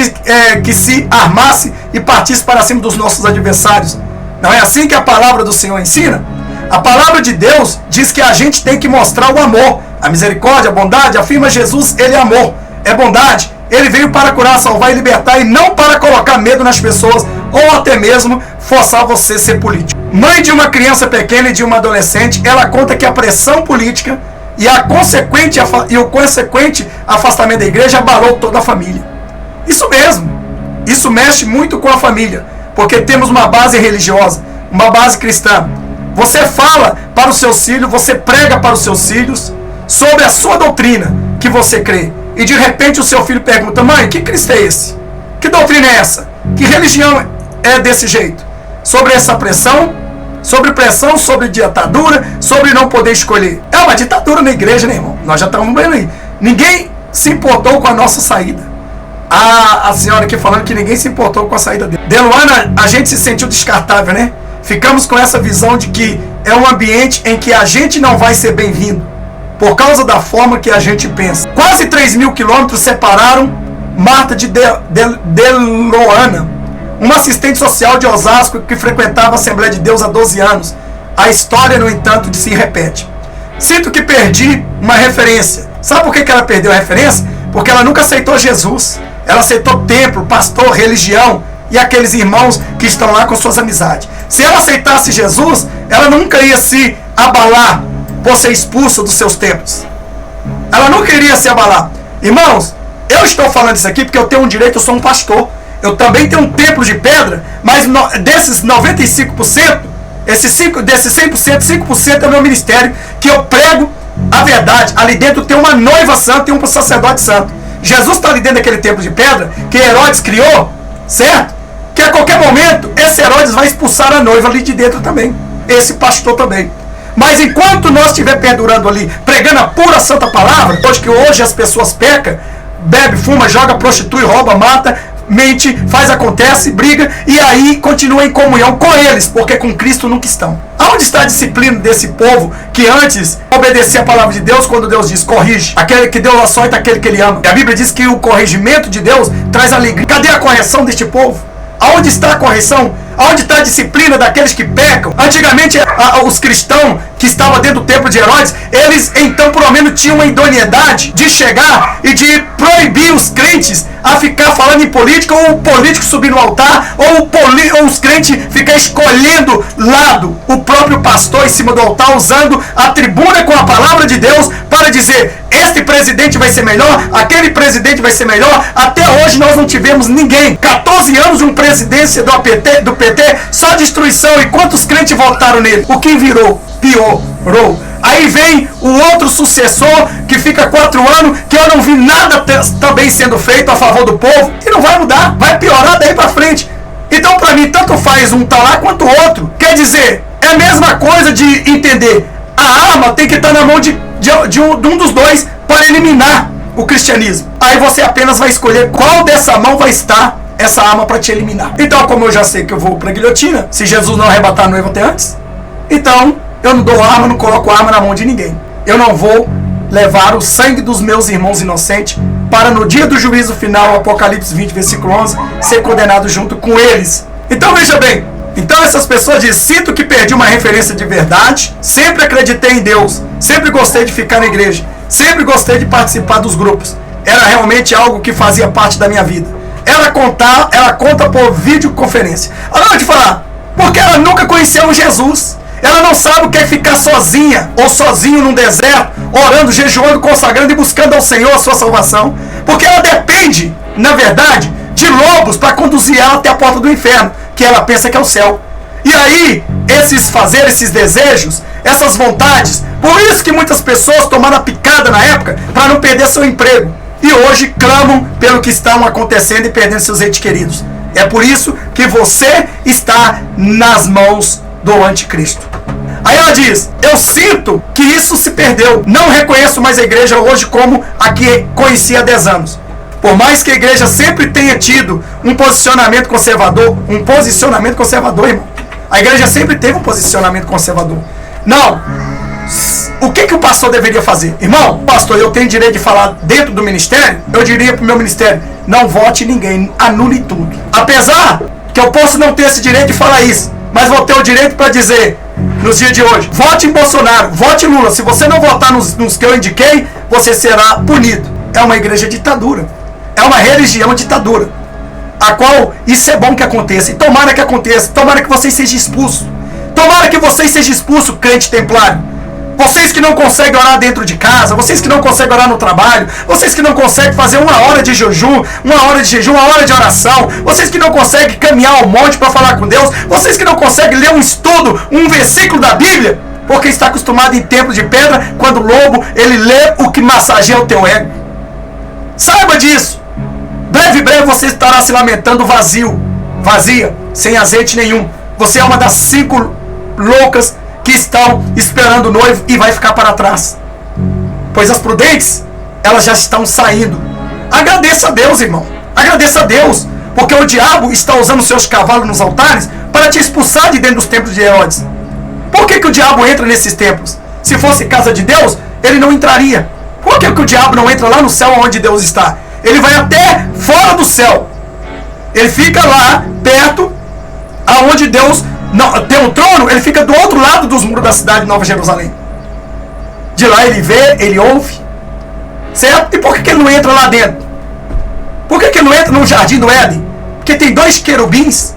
que se armasse e partisse para cima dos nossos adversários. Não é assim que a palavra do Senhor ensina? A palavra de Deus diz que a gente tem que mostrar o amor, a misericórdia, a bondade. Afirma Jesus, ele é amor, é bondade. Ele veio para curar, salvar e libertar e não para colocar medo nas pessoas ou até mesmo forçar você a ser político. Mãe de uma criança pequena e de uma adolescente, ela conta que a pressão política e o consequente afastamento da igreja abalou toda a família. Isso mesmo, isso mexe muito com a família, porque temos uma base religiosa, uma base cristã. Você fala para os seus filhos, você prega para os seus filhos sobre a sua doutrina que você crê. E de repente o seu filho pergunta, mãe, que Cristo é esse? Que doutrina é essa? Que religião é desse jeito? Sobre essa pressão, sobre ditadura, sobre não poder escolher. É uma ditadura na igreja, né, irmão? Nós já estamos vendo aí. Ninguém se importou com a nossa saída. A senhora aqui falando que ninguém se importou com a saída dele. Deluana, a gente se sentiu descartável, né? Ficamos com essa visão de que é um ambiente em que a gente não vai ser bem-vindo, por causa da forma que a gente pensa. Quase 3.000 quilômetros separaram Marta de Deloana, uma assistente social de Osasco que frequentava a Assembleia de Deus há 12 anos. A história, no entanto, se repete. Sinto que perdi uma referência. Sabe por que ela perdeu a referência? Porque ela nunca aceitou Jesus. Ela aceitou templo, pastor, religião e aqueles irmãos que estão lá com suas amizades. Se ela aceitasse Jesus, ela nunca ia se abalar por ser expulsa dos seus templos. Ela não queria se abalar. Irmãos, eu estou falando isso aqui porque eu tenho um direito, eu sou um pastor. Eu também tenho um templo de pedra, mas desses 95%, desses 100%, 5% é o meu ministério, que eu prego a verdade. Ali dentro tem uma noiva santa e um sacerdote santo. Jesus está ali dentro daquele templo de pedra que Herodes criou, certo? Que a qualquer momento esse Herodes vai expulsar a noiva ali de dentro também, esse pastor também. Mas enquanto nós estiver perdurando ali, pregando a pura santa palavra, hoje as pessoas pecam, bebe, fuma, joga, prostitui, rouba, mata, mente, faz, acontece, briga, e aí continua em comunhão com eles, porque com Cristo nunca estão. Aonde está a disciplina desse povo que antes obedecia a palavra de Deus quando Deus diz, corrige? Aquele que Deus açoita, aquele que ele ama. E a Bíblia diz que o corrigimento de Deus traz alegria. Cadê a correção deste povo? Aonde está a correção? Aonde está a disciplina daqueles que pecam? Antigamente, os cristãos que estavam dentro do templo de Herodes, eles então pelo menos tinham uma idoneidade de chegar e de proibir os crentes a ficar falando em política, ou o político subir no altar, ou os crentes ficar escolhendo lado, o próprio pastor em cima do altar, usando a tribuna com a palavra de Deus para dizer, este presidente vai ser melhor, aquele presidente vai ser melhor. Até hoje nós não tivemos ninguém. 14 anos de uma presidência do PT, só destruição. E quantos crentes votaram nele? O que virou? Piorou. Aí vem o outro sucessor que fica 4 anos, que eu não vi nada também sendo feito a favor do povo, e não vai mudar, vai piorar daí pra frente. Então pra mim tanto faz um tá lá quanto o outro. Quer dizer, é a mesma coisa de entender, a arma tem que estar na mão de um dos dois para eliminar o cristianismo. Aí você apenas vai escolher qual dessa mão vai estar essa arma para te eliminar. Então, como eu já sei que eu vou para a guilhotina, se Jesus não arrebatar a noiva até antes, então eu não dou arma, não coloco arma na mão de ninguém. Eu não vou levar o sangue dos meus irmãos inocentes para no dia do juízo final, Apocalipse 20, versículo 11, ser condenado junto com eles. Então veja bem, então essas pessoas dizem, sinto que perdi uma referência de verdade, sempre acreditei em Deus, sempre gostei de ficar na igreja, sempre gostei de participar dos grupos, era realmente algo que fazia parte da minha vida. Ela conta por videoconferência. Agora eu vou te falar, porque ela nunca conheceu Jesus, ela não sabe o que é ficar sozinha ou sozinho num deserto, orando, jejuando, consagrando e buscando ao Senhor a sua salvação, porque ela depende, na verdade, de lobos para conduzir ela até a porta do inferno, que ela pensa que é o céu. E aí, esses desejos, essas vontades, por isso que muitas pessoas tomaram a picada na época para não perder seu emprego. E hoje clamam pelo que estão acontecendo e perdendo seus entes queridos. É por isso que você está nas mãos do anticristo. Aí ela diz, eu sinto que isso se perdeu. Não reconheço mais a igreja hoje como a que conheci há 10 anos. Por mais que a igreja sempre tenha tido um posicionamento conservador, irmão. A igreja sempre teve um posicionamento conservador. Não. O que o pastor deveria fazer? Irmão, pastor, eu tenho direito de falar dentro do ministério? Eu diria para o meu ministério, não vote ninguém, anule tudo. Apesar que eu posso não ter esse direito de falar isso, mas vou ter o direito para dizer, nos dias de hoje, vote em Bolsonaro, vote em Lula. Se você não votar nos que eu indiquei, você será punido. É uma igreja ditadura. É uma religião ditadura. A qual isso é bom que aconteça. E tomara que aconteça. Tomara que vocês sejam expulsos. Tomara que vocês sejam expulsos, crente templário. Vocês que não conseguem orar dentro de casa, vocês que não conseguem orar no trabalho, vocês que não conseguem fazer 1 hora de jejum, 1 hora de jejum, 1 hora de oração, vocês que não conseguem caminhar ao monte para falar com Deus, vocês que não conseguem ler um estudo, um versículo da Bíblia, porque está acostumado em templo de pedra, quando o lobo, ele lê o que massageia o teu ego. Saiba disso. Breve você estará se lamentando vazia, sem azeite nenhum. Você é uma das 5 loucas que estão esperando o noivo e vai ficar para trás. Pois as prudentes, elas já estão saindo. Agradeça a Deus, irmão. Agradeça a Deus, porque o diabo está usando seus cavalos nos altares para te expulsar de dentro dos templos de Herodes. Por que o diabo entra nesses templos? Se fosse casa de Deus, ele não entraria. Por que o diabo não entra lá no céu onde Deus está? Ele vai até fora do céu. Ele fica lá, perto, aonde Deus tem um trono, ele fica do outro lado dos muros da cidade de Nova Jerusalém. De lá ele vê, ele ouve. Certo? E por que ele não entra lá dentro? Por que ele não entra no jardim do Éden? Porque tem 2 querubins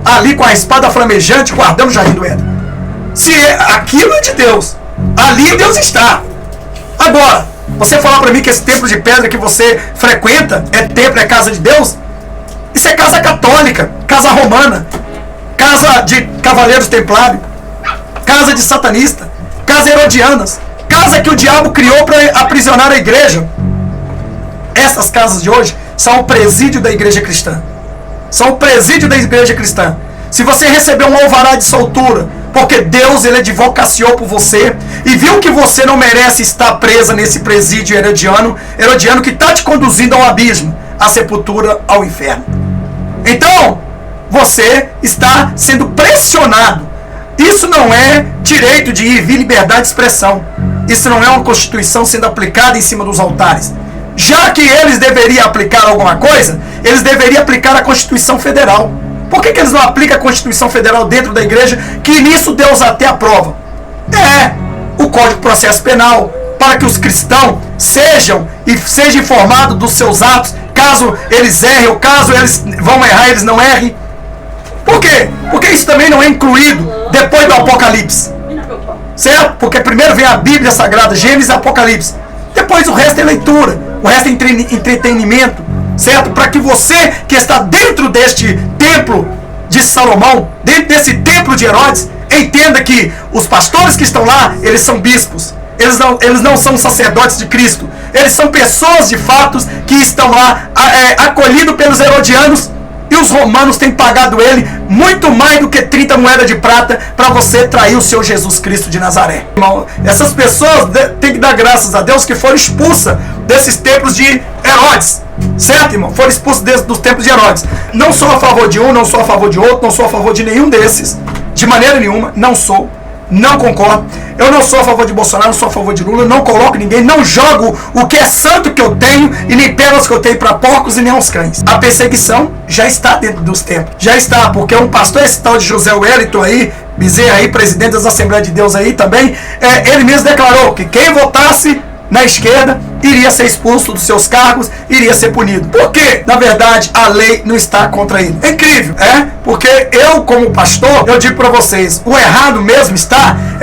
ali com a espada flamejante guardando o jardim do Éden. Se aquilo é de Deus, ali Deus está. Agora, você falar para mim que esse templo de pedra que você frequenta é templo, é casa de Deus? Isso é casa católica, casa romana, casa de cavaleiros templários, casa de satanista, casa herodianas, casa que o diabo criou para aprisionar a igreja. Essas casas de hoje são o presídio da igreja cristã. São o presídio da igreja cristã. Se você receber um alvará de soltura, porque Deus, ele advocaciou por você e viu que você não merece estar presa nesse presídio herodiano que está te conduzindo ao abismo, à sepultura, ao inferno. Então, você está sendo pressionado. Isso não é direito de ir, vir liberdade de expressão. Isso não é uma Constituição sendo aplicada em cima dos altares. Já que eles deveriam aplicar alguma coisa, eles deveriam aplicar a Constituição Federal. Por que eles não aplicam a Constituição Federal dentro da igreja, que nisso Deus até aprova? O Código de Processo Penal, para que os cristãos sejam informados dos seus atos, caso eles errem, ou caso eles vão errar, eles não errem. Por quê? Porque isso também não é incluído depois do Apocalipse. Certo? Porque primeiro vem a Bíblia Sagrada, Gênesis e Apocalipse. Depois o resto é leitura, o resto é entretenimento. Certo? Para que você que está dentro deste templo de Salomão, dentro desse templo de Herodes, entenda que os pastores que estão lá, eles são bispos. Eles não são sacerdotes de Cristo. Eles são pessoas de fato que estão lá acolhidos pelos herodianos. E os romanos têm pagado ele muito mais do que 30 moedas de prata para você trair o seu Jesus Cristo de Nazaré. Irmão, essas pessoas têm que dar graças a Deus que foram expulsas desses templos de Herodes. Certo, irmão? Foram expulsos dos templos de Herodes. Não sou a favor de um, não sou a favor de outro, não sou a favor de nenhum desses. De maneira nenhuma, não sou. Não concordo. Eu não sou a favor de Bolsonaro, não sou a favor de Lula, não coloco ninguém, não jogo o que é santo que eu tenho e nem pérolas que eu tenho para porcos e nem aos cães. A perseguição já está dentro dos tempos. Já está, porque um pastor, esse tal de José Wellington aí, Bezerra aí, presidente das Assembleias de Deus aí também, ele mesmo declarou que quem votasse na esquerda iria ser expulso dos seus cargos, iria ser punido. Por quê? Na verdade, a lei não está contra ele. É incrível, porque eu, como pastor, eu digo para vocês, o errado mesmo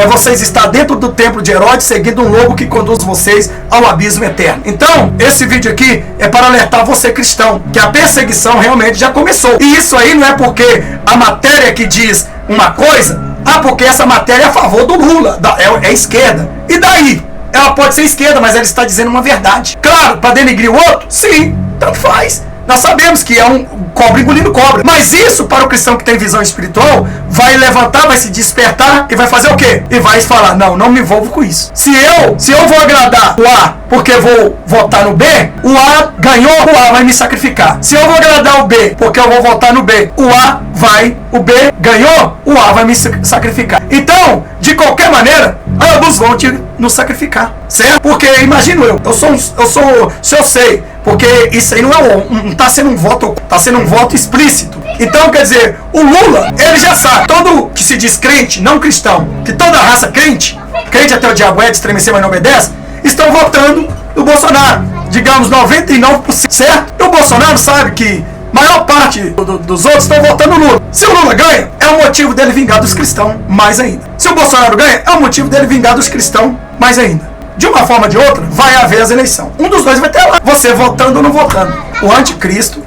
vocês estar dentro do templo de Herodes, seguindo um lobo que conduz vocês ao abismo eterno. Então, esse vídeo aqui é para alertar você, cristão, que a perseguição realmente já começou. E isso aí não é porque a matéria que diz uma coisa, porque essa matéria é a favor do Lula, é esquerda. E daí? Ela pode ser esquerda, mas ela está dizendo uma verdade. Claro, para denegrir o outro? Sim, tanto faz. Nós sabemos que é um cobra engolindo cobra. Mas isso, para o cristão que tem visão espiritual, vai levantar, vai se despertar e vai fazer o quê? E vai falar, não me envolvo com isso. Se eu vou agradar o A porque vou votar no B, o A ganhou, o A vai me sacrificar. Se eu vou agradar o B porque eu vou votar no B, o B ganhou, o A vai me sacrificar. Então, de qualquer maneira, ambos vão nos sacrificar, certo? Porque imagino se eu sei, porque isso aí não está sendo um voto, está sendo um voto explícito. Então, quer dizer, o Lula, ele já sabe, todo que se diz crente, não cristão, que toda raça crente até o diabo é de estremecer, mas não obedece, estão votando no Bolsonaro, digamos 99%, certo? E o Bolsonaro sabe que a maior parte dos outros estão votando no Lula. Se o Lula ganha, é o motivo dele vingar dos cristãos mais ainda. Se o Bolsonaro ganha, é o motivo dele vingar dos cristãos mais ainda. De uma forma ou de outra, vai haver as eleições. Um dos dois vai ter lá. Você votando ou não votando. O anticristo,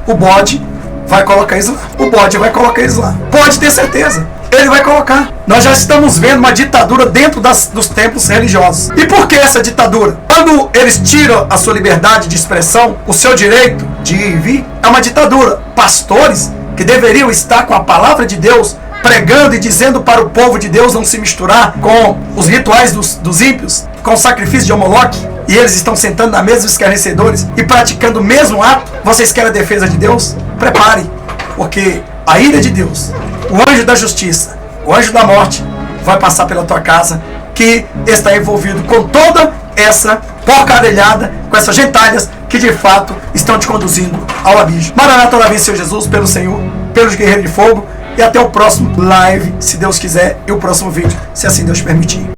o bode, vai colocar isso lá. O bode vai colocar isso lá. Pode ter certeza. Ele vai colocar. Nós já estamos vendo uma ditadura dentro dos templos religiosos. E por que essa ditadura? Quando eles tiram a sua liberdade de expressão, o seu direito de ir e vir, é uma ditadura. Pastores que deveriam estar com a palavra de Deus, pregando e dizendo para o povo de Deus não se misturar com os rituais dos ímpios, com o sacrifício de Moloque, e eles estão sentando na mesa dos escarnecedores e praticando o mesmo ato. Vocês querem a defesa de Deus? Preparem, porque a ira de Deus, o anjo da justiça, o anjo da morte, vai passar pela tua casa, que está envolvido com toda essa porcadelhada, com essas gentalhas que de fato estão te conduzindo ao abismo. Maranata, ora vem, Senhor Jesus, pelo Senhor, pelos guerreiros de fogo, e até o próximo live, se Deus quiser, e o próximo vídeo, se assim Deus permitir.